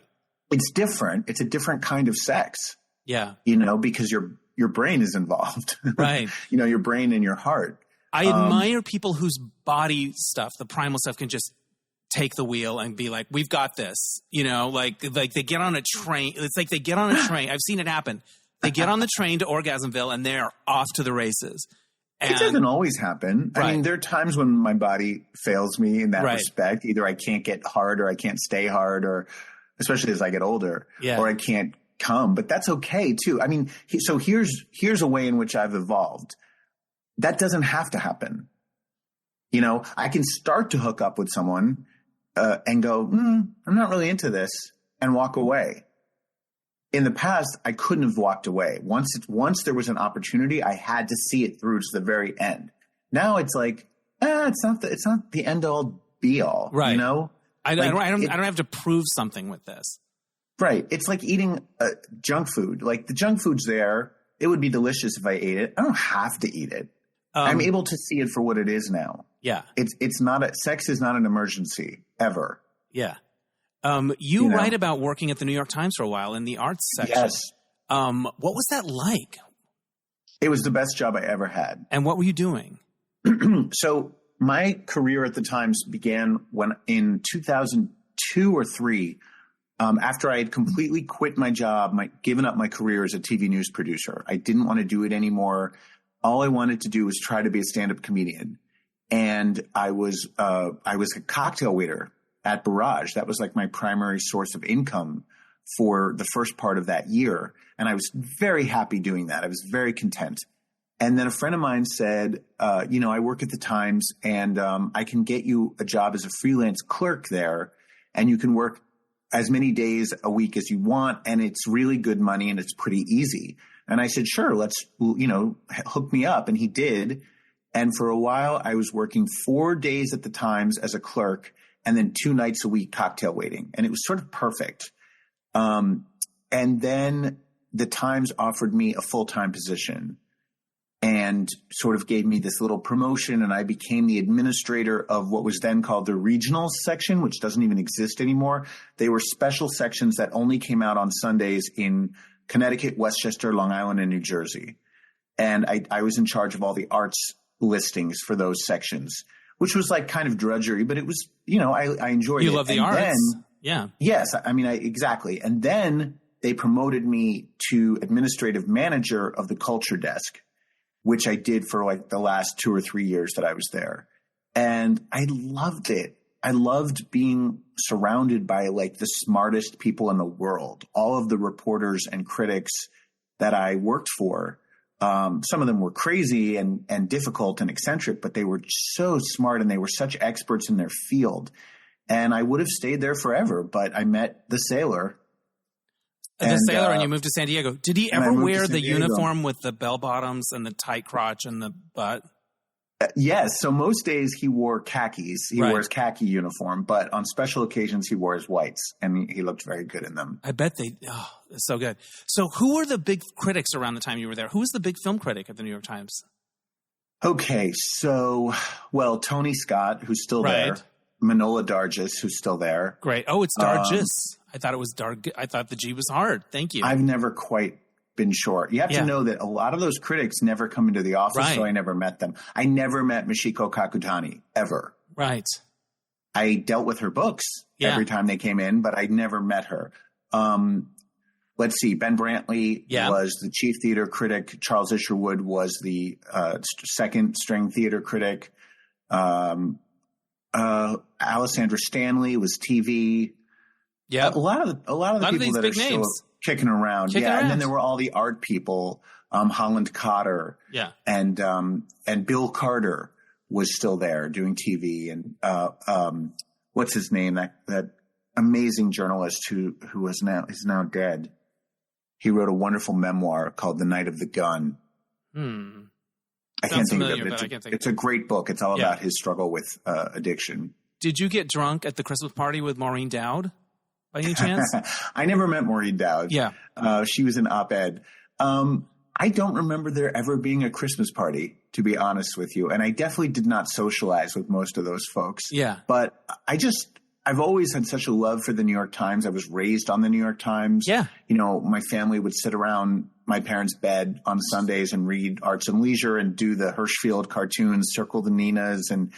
It's different. It's a different kind of sex. Yeah. Because your brain is involved. Right. Your brain and your heart. I admire people whose body stuff, the primal stuff, can just take the wheel and be like, we've got this. Like they get on a train. It's like they get on a train. I've seen it happen. They get on the train to Orgasmville and they're off to the races. It doesn't always happen. Right. I mean, there are times when my body fails me in that respect. Either I can't get hard or I can't stay hard, or especially as I get older, or I can't come, but that's okay too. I mean, so here's a way in which I've evolved. That doesn't have to happen. You know, I can start to hook up with someone and go, I'm not really into this, and walk away. In the past, I couldn't have walked away. Once there was an opportunity, I had to see it through to the very end. Now it's like, it's not the end all be all, right? You know, I don't have to prove something with this, right? It's like eating junk food. Like the junk food's there; it would be delicious if I ate it. I don't have to eat it. I'm able to see it for what it is now. Yeah, it's not sex is not an emergency ever. Yeah. You write about working at the New York Times for a while in the arts section. Yes. What was that like? It was the best job I ever had. And what were you doing? So my career at the Times began when in 2002 or 3, after I had completely quit my job, given up my career as a TV news producer. I didn't want to do it anymore. All I wanted to do was try to be a stand-up comedian. And I was a cocktail waiter at Barrage. That was like my primary source of income for the first part of that year. And I was very happy doing that. I was very content. And then a friend of mine said, I work at the Times and I can get you a job as a freelance clerk there. And you can work as many days a week as you want. And it's really good money and it's pretty easy. And I said, sure, let's, hook me up. And he did. And for a while, I was working 4 days at the Times as a clerk and then 2 nights a week cocktail waiting. And it was sort of perfect. And then the Times offered me a full-time position and sort of gave me this little promotion. And I became the administrator of what was then called the regional section, which doesn't even exist anymore. They were special sections that only came out on Sundays in Connecticut, Westchester, Long Island, and New Jersey. And I was in charge of all the arts listings for those sections, which was like kind of drudgery, but it was, I enjoyed it. You love the arts. Then, yeah. Yes. I mean, exactly. And then they promoted me to administrative manager of the culture desk, which I did for like the last 2 or 3 years that I was there. And I loved it. I loved being surrounded by like the smartest people in the world, all of the reporters and critics that I worked for. Some of them were crazy and difficult and eccentric, but they were so smart and they were such experts in their field. And I would have stayed there forever, but I met the sailor. And you moved to San Diego. Did he ever wear the uniform with the bell bottoms and the tight crotch and the butt? Yes. So most days he wore khakis. He wears khaki uniform, but on special occasions he wears whites, and he looked very good in them. I bet it's so good. So who were the big critics around the time you were there? Who was the big film critic at the New York Times? Okay. So, Tony Scott, who's still there. Manohla Dargis, who's still there. Great. Oh, it's Dargis. I thought it was I thought the G was hard. Thank you. I've never quite been sure. You have to know that a lot of those critics never come into the office, so I never met them. I never met Michiko Kakutani, ever. Right. I dealt with her books every time they came in, but I never met her. Let's see. Ben Brantley was the chief theater critic. Charles Isherwood was the second string theater critic. Alessandra Stanley was TV. Yeah. A lot of the people that are still kicking around. And then there were all the art people, Holland Cotter. Yeah. And Bill Carter was still there doing TV. And what's his name? That amazing journalist who is now dead. He wrote a wonderful memoir called The Night of the Gun. I can't think of it. It's a great book. It's all about his struggle with addiction. Did you get drunk at the Christmas party with Maureen Dowd by any chance? I never met Maureen Dowd. Yeah. She was an op-ed. I don't remember there ever being a Christmas party, to be honest with you. And I definitely did not socialize with most of those folks. Yeah. But I've always had such a love for the New York Times. I was raised on the New York Times. Yeah. My family would sit around my parents' bed on Sundays and read Arts and Leisure and do the Hirschfield cartoons, Circle the Ninas. And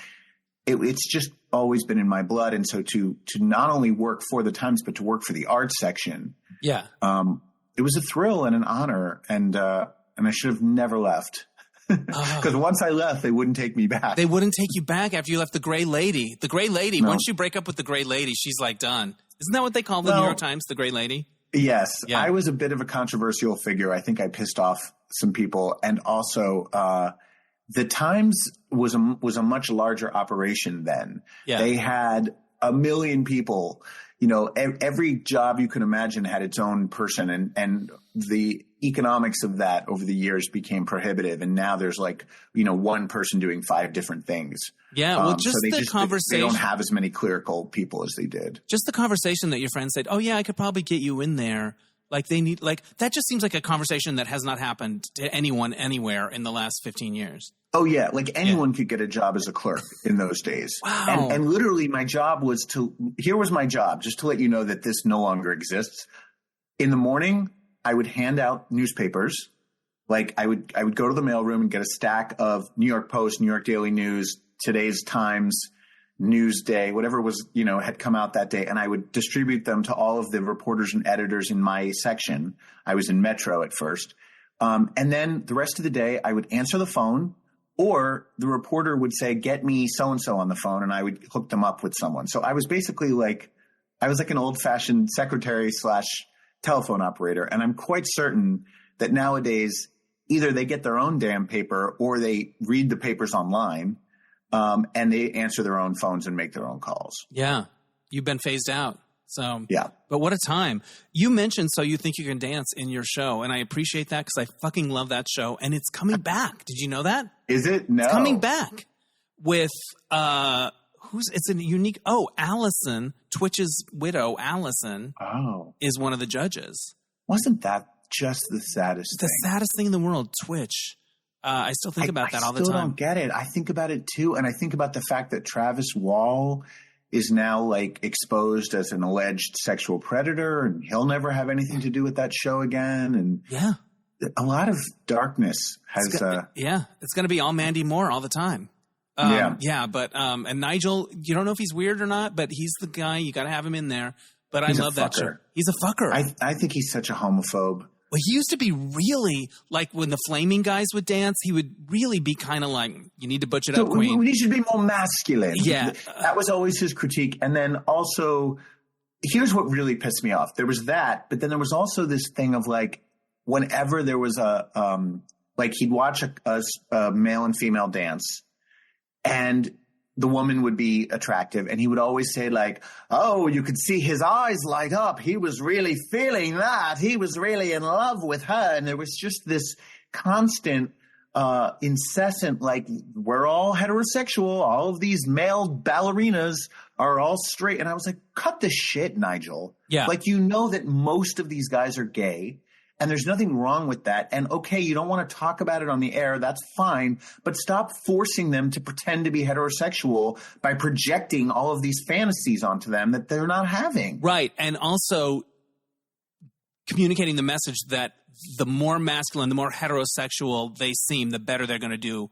it's just always been in my blood. And so to not only work for the Times, but to work for the arts section. Yeah. It was a thrill and an honor. And I should have never left. Because once I left, they wouldn't take me back. They wouldn't take you back after you left the Gray Lady. The Gray Lady, once you break up with the Gray Lady, she's like done. Isn't that what they call the New York Times, the Gray Lady? Yes, Yeah. I was a bit of a controversial figure. I think I pissed off some people, and also the Times was a much larger operation then. Yeah. They had 1 million people. You know, every job you can imagine had its own person, and the economics of that over the years became prohibitive. And now there's like, you know, one person doing 5 different things. Yeah, well, just so the conversation. They don't have as many clerical people as they did. Just the conversation that your friend said, oh, yeah, I could probably get you in there. Like they need, like that just seems like a conversation that has not happened to anyone anywhere in the last 15 years. Oh, yeah. Like anyone could get a job as a clerk in those days. Wow. And literally my job was here was my job, just to let you know that this no longer exists. In the morning, I would hand out newspapers. Like I would go to the mailroom and get a stack of New York Post, New York Daily News, Today's Times, Newsday, whatever was, you know, had come out that day. And I would distribute them to all of the reporters and editors in my section. I was in Metro at first. And then the rest of the day, I would answer the phone, or the reporter would say, get me so-and-so on the phone, and I would hook them up with someone. So I was basically like an old-fashioned secretary / telephone operator. And I'm quite certain that nowadays either they get their own damn paper or they read the papers online. And they answer their own phones and make their own calls. Yeah. You've been phased out. So, yeah. But what a time. You mentioned So You Think You Can Dance in your show, and I appreciate that because I fucking love that show, and it's coming back. Did you know that? Is it? No. It's coming back with, Allison, Twitch's widow, Allison, is one of the judges. Wasn't that just the saddest thing? The saddest thing in the world, Twitch. I still think about that all the time. I still don't get it. I think about it too. And I think about the fact that Travis Wall is now like exposed as an alleged sexual predator, and he'll never have anything to do with that show again. And yeah, a lot of darkness has. It's going to be all Mandy Moore all the time. But and Nigel, you don't know if he's weird or not, but he's the guy. You got to have him in there. But I love that show. He's a fucker. I think he's such a homophobe. Well, he used to be really like when the Flaming guys would dance, he would really be kind of like, you need to butch it up, Queen. We should be more masculine. Yeah. That was always his critique. And then also, here's what really pissed me off. There was that, but then there was also this thing of like, whenever there was he'd watch a male and female dance, and the woman would be attractive, and he would always say like, oh, you could see his eyes light up. He was really feeling that. He was really in love with her. And there was just this constant, incessant, like, we're all heterosexual. All of these male ballerinas are all straight. And I was like, cut the shit, Nigel. Yeah. Like, you know that most of these guys are gay. And there's nothing wrong with that. And okay, you don't want to talk about it on the air. That's fine. But stop forcing them to pretend to be heterosexual by projecting all of these fantasies onto them that they're not having. Right. And also communicating the message that the more masculine, the more heterosexual they seem, the better they're going to do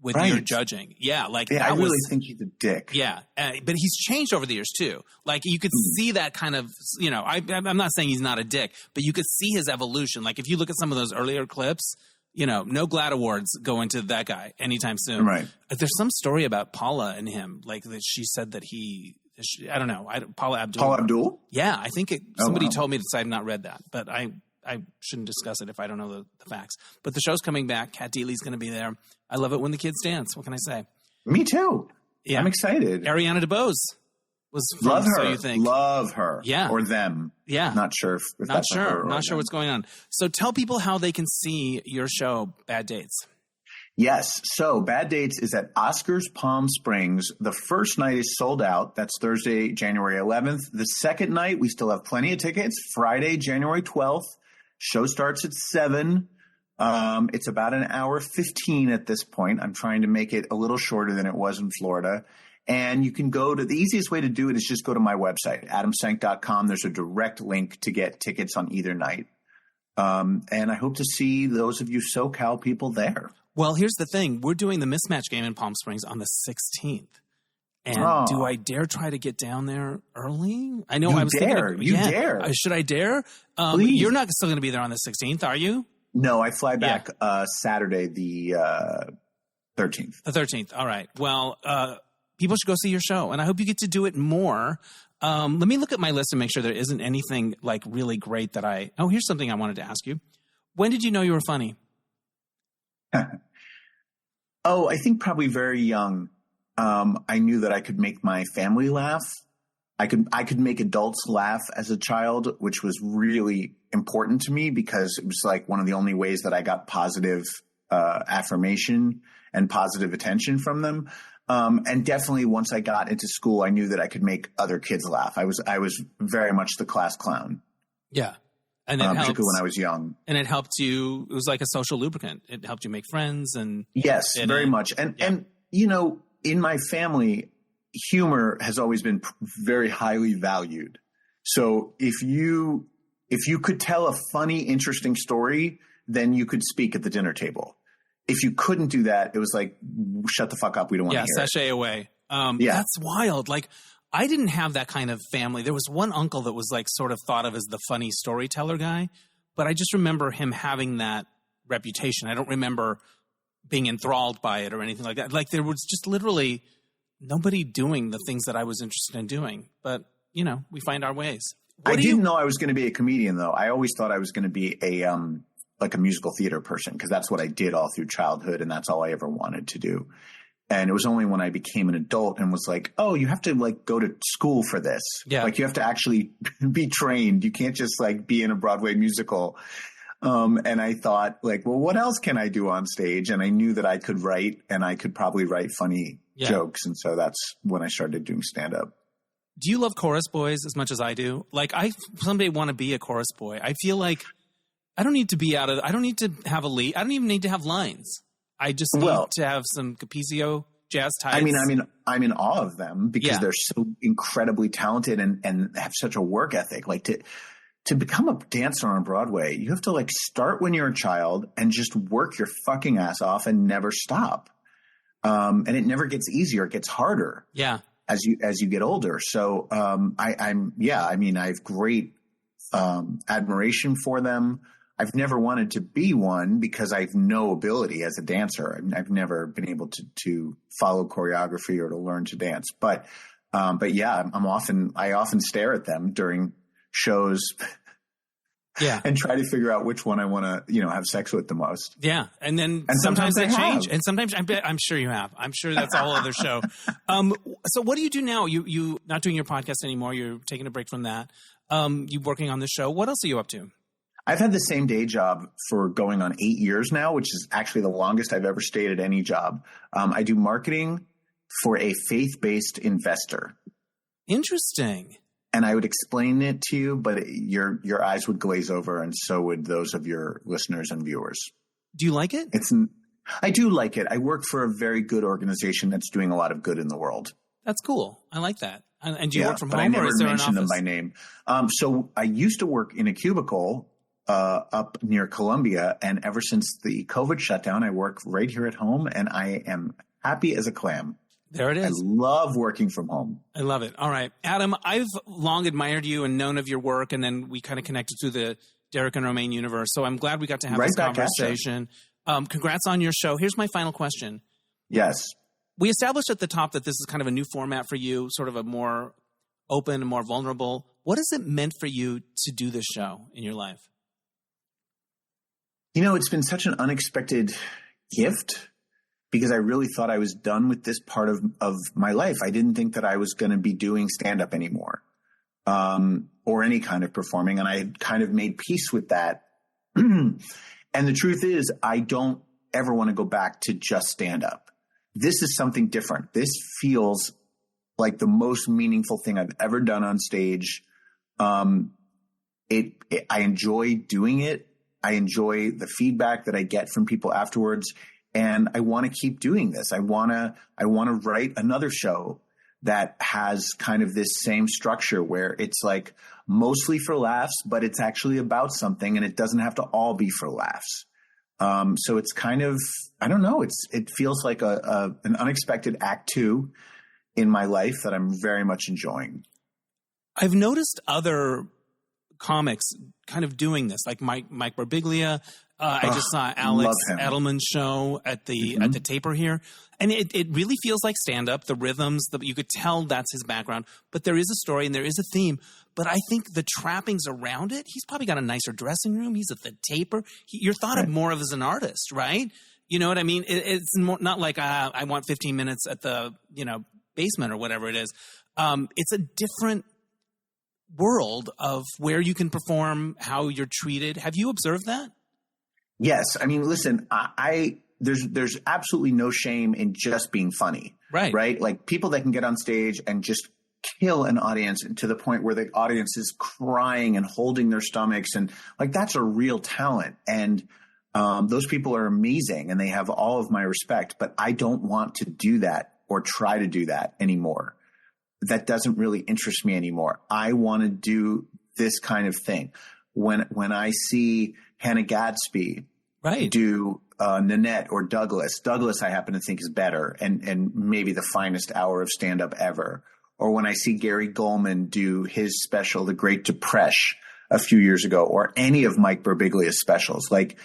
with your judging. Yeah. I really think he's a dick. Yeah. But he's changed over the years too. Like you could see that kind of, you know, I'm not saying he's not a dick, but you could see his evolution. Like if you look at some of those earlier clips, you know, no GLAAD awards go into that guy anytime soon. Right. There's some story about Paula and him, like that she said that I don't know. Paula Abdul. Paula Abdul? Yeah. I think somebody told me this. I've not read that, but I shouldn't discuss it if I don't know the facts. But the show's coming back. Kat Deely's going to be there. I love it when the kids dance. What can I say? Me too. Yeah. I'm excited. Ariana DeBose was from Love her. So You Think. Love her. Yeah. Or them. Yeah. Not sure if that's her or Not sure them. what's going on. So tell people how they can see your show, Bad Dates. Yes. So Bad Dates is at Oscars Palm Springs. The first night is sold out. That's Thursday, January 11th. The second night, we still have plenty of tickets. Friday, January 12th. Show starts at 7. It's about an hour 15 at this point. I'm trying to make it a little shorter than it was in Florida. And you can go to – the easiest way to do it is just go to my website, adamsank.com. There's a direct link to get tickets on either night. And I hope to see those of you SoCal people there. Well, here's the thing. We're doing the Mismatch game in Palm Springs on the 16th. And do I dare try to get down there early? I know I was thinking. You dare. Should I dare? Please. You're not still going to be there on the 16th, are you? No, I fly back Saturday the 13th. The 13th. All right. Well, people should go see your show. And I hope you get to do it more. Let me look at my list and make sure there isn't anything like really great that here's something I wanted to ask you. When did you know you were funny? I think probably very young. I knew that I could make my family laugh. I could make adults laugh as a child, which was really important to me because it was like one of the only ways that I got positive affirmation and positive attention from them. And definitely once I got into school, I knew that I could make other kids laugh. I was very much the class clown. Yeah. And it helped, particularly when I was young. And it helped you. It was like a social lubricant. It helped you make friends. And yes, very much. And, you know, in my family, humor has always been very highly valued. So if you could tell a funny, interesting story, then you could speak at the dinner table. If you couldn't do that, it was like, shut the fuck up. We don't want to hear sashay it. Away. That's wild. Like, I didn't have that kind of family. There was one uncle that was like sort of thought of as the funny storyteller guy, but I just remember him having that reputation. I don't remember being enthralled by it or anything like that. Like, there was just literally nobody doing the things that I was interested in doing. But, you know, we find our ways. I didn't know I was going to be a comedian, though. I always thought I was going to be like a musical theater person because that's what I did all through childhood, and that's all I ever wanted to do. And it was only when I became an adult and was like, oh, you have to like go to school for this. Yeah. Like you have to actually be trained. You can't just like be in a Broadway musical. And I thought like, well, what else can I do on stage? And I knew that I could write and I could probably write funny jokes. And so that's when I started doing stand up. Do you love chorus boys as much as I do? Like I someday want to be a chorus boy. I feel like I don't need to I don't need to have a lead. I don't even need to have lines. I just need to have some Capizio jazz tights. I mean, I'm in awe of them because they're so incredibly talented and have such a work ethic. Like to become a dancer on Broadway, you have to like start when you're a child and just work your fucking ass off and never stop. And it never gets easier. It gets harder. Yeah. As you get older. So, I have great, admiration for them. I've never wanted to be one because I have no ability as a dancer. I've never been able to follow choreography or to learn to dance. But yeah, I often stare at them during shows. Yeah. And try to figure out which one I want to, have sex with the most. Yeah. And then sometimes they change. And sometimes I'm sure you have. I'm sure that's a whole other show. So what do you do now? You not doing your podcast anymore. You're taking a break from that. You working on this show. What else are you up to? I've had the same day job for going on 8 years now, which is actually the longest I've ever stayed at any job. I do marketing for a faith-based investor. Interesting. And I would explain it to you, but your eyes would glaze over, and so would those of your listeners and viewers. Do you like it? I do like it. I work for a very good organization that's doing a lot of good in the world. That's cool. I like that. And do you work from home, I never or is there an mention office? them by name. So I used to work in a cubicle up near Columbia, and ever since the COVID shutdown, I work right here at home, and I am happy as a clam. There it is. I love working from home. I love it. All right. Adam, I've long admired you and known of your work, and then we kind of connected through the Derek and Romaine universe. So I'm glad we got to have this conversation. Congrats on your show. Here's my final question. Yes. We established at the top that this is kind of a new format for you, sort of a more open, more vulnerable. What has it meant for you to do this show in your life? It's been such an unexpected gift because I really thought I was done with this part of my life. I didn't think that I was going to be doing stand-up anymore or any kind of performing, and I had kind of made peace with that. And the truth is, I don't ever want to go back to just stand-up. This is something different. This feels like the most meaningful thing I've ever done on stage. I enjoy doing it. I enjoy the feedback that I get from people afterwards, and I want to keep doing this. I want to write another show that has kind of this same structure where it's like mostly for laughs, but it's actually about something, and it doesn't have to all be for laughs. So it's kind of, I don't know, it feels like an unexpected act 2 in my life that I'm very much enjoying. I've noticed other comics kind of doing this, like Mike Birbiglia. I just saw Alex Edelman's show at the Taper here. And it really feels like stand-up, the rhythms, you could tell that's his background. But there is a story and there is a theme. But I think the trappings around it, he's probably got a nicer dressing room. He's at the Taper. You're thought of more of as an artist, right? You know what I mean? It's not like I want 15 minutes at the basement or whatever it is. It's a different world of where you can perform, how you're treated. Have you observed that? Yes. I mean, listen, there's absolutely no shame in just being funny. Right? Like people that can get on stage and just kill an audience to the point where the audience is crying and holding their stomachs. And like, that's a real talent. And those people are amazing and they have all of my respect, but I don't want to do that or try to do that anymore. That doesn't really interest me anymore. I want to do this kind of thing. When I see Hannah Gadsby do Nanette or Douglas I happen to think is better and maybe the finest hour of stand-up ever. Or when I see Gary Goldman do his special, The Great Depression, a few years ago, or any of Mike Birbiglia's specials, like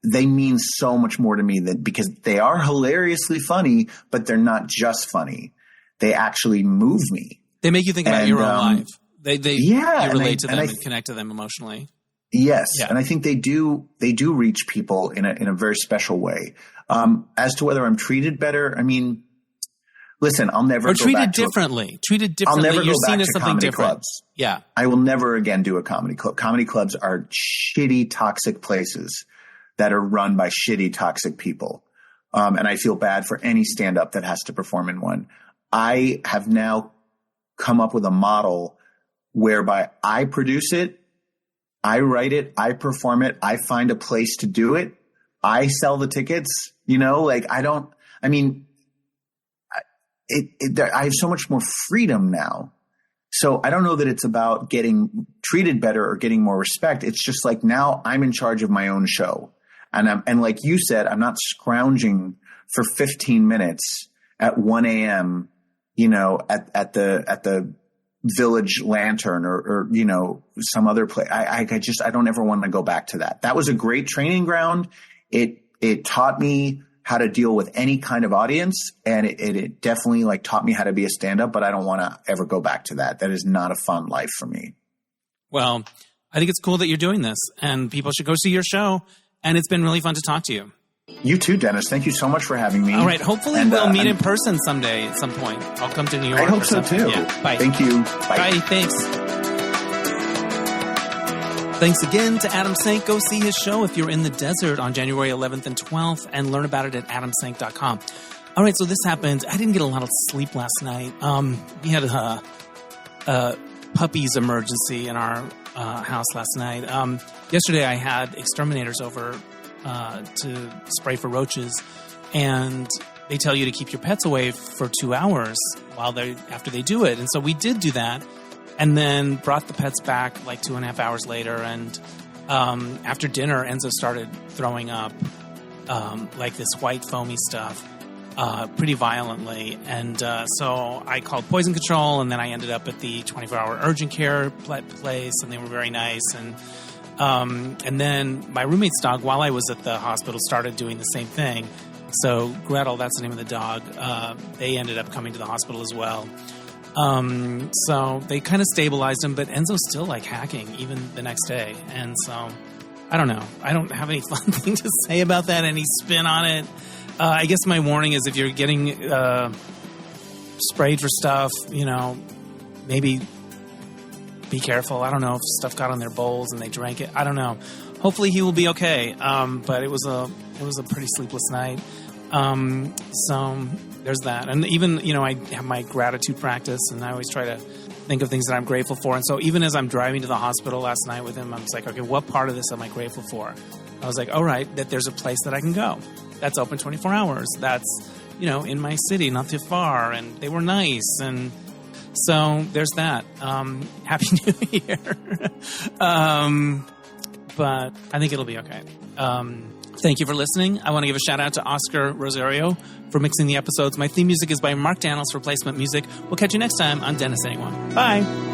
they mean so much more to me because they are hilariously funny, but they're not just funny. They actually move me. They make you think about your own life. You relate to them and connect to them emotionally. Yes. Yeah. And I think they do reach people in a very special way. As to whether I'm treated better, I mean, listen, I'll never go treated back differently. Treated differently. I'll never You're go back seen as to something comedy different. Clubs. Yeah. I will never again do a comedy club. Comedy clubs are shitty, toxic places that are run by shitty, toxic people. And I feel bad for any stand-up that has to perform in one. I have now come up with a model whereby I produce it, I write it, I perform it, I find a place to do it, I sell the tickets, I have so much more freedom now. So I don't know that it's about getting treated better or getting more respect. It's just like now I'm in charge of my own show. And like you said, I'm not scrounging for 15 minutes at 1 a.m., at the Village Lantern or some other place. I don't ever want to go back to that. That was a great training ground. It taught me how to deal with any kind of audience. And it definitely taught me how to be a stand-up, but I don't want to ever go back to that. That is not a fun life for me. Well, I think it's cool that you're doing this and people should go see your show. And it's been really fun to talk to you. You too, Dennis. Thank you so much for having me. All right. Hopefully we'll meet in person someday at some point. I'll come to New York. I hope so too. Yeah. Bye. Thank you. Bye. Bye. Thanks. Thanks again to Adam Sank. Go see his show if you're in the desert on January 11th and 12th and learn about it at adamsank.com. All right. So this happened. I didn't get a lot of sleep last night. We had a puppies emergency in our house last night. Yesterday I had exterminators over to spray for roaches, and they tell you to keep your pets away for 2 hours after they do it. And so we did do that, and then brought the pets back 2.5 hours later. And after dinner, Enzo started throwing up this white foamy stuff pretty violently. And so I called poison control, and then I ended up at the 24-hour urgent care place, and they were very nice. And then my roommate's dog, while I was at the hospital, started doing the same thing. So Gretel, that's the name of the dog, they ended up coming to the hospital as well. So they kind of stabilized him, but Enzo's still hacking even the next day. And so I don't know. I don't have any fun thing to say about that, any spin on it. I guess my warning is if you're getting sprayed for stuff, maybe be careful. I don't know if stuff got on their bowls and they drank it. I don't know. Hopefully he will be okay. But it was a pretty sleepless night. So there's that. And even, I have my gratitude practice, and I always try to think of things that I'm grateful for. And so even as I'm driving to the hospital last night with him, I was like, okay, what part of this am I grateful for? I was like, all right, that there's a place that I can go that's open 24 hours. That's, in my city, not too far. And they were nice. And so there's that. Happy New Year. But I think it'll be okay. Thank you for listening. I want to give a shout out to Oscar Rosario for mixing the episodes. My theme music is by Mark Daniels for Placement Music. We'll catch you next time on Dennis Anyone. Bye.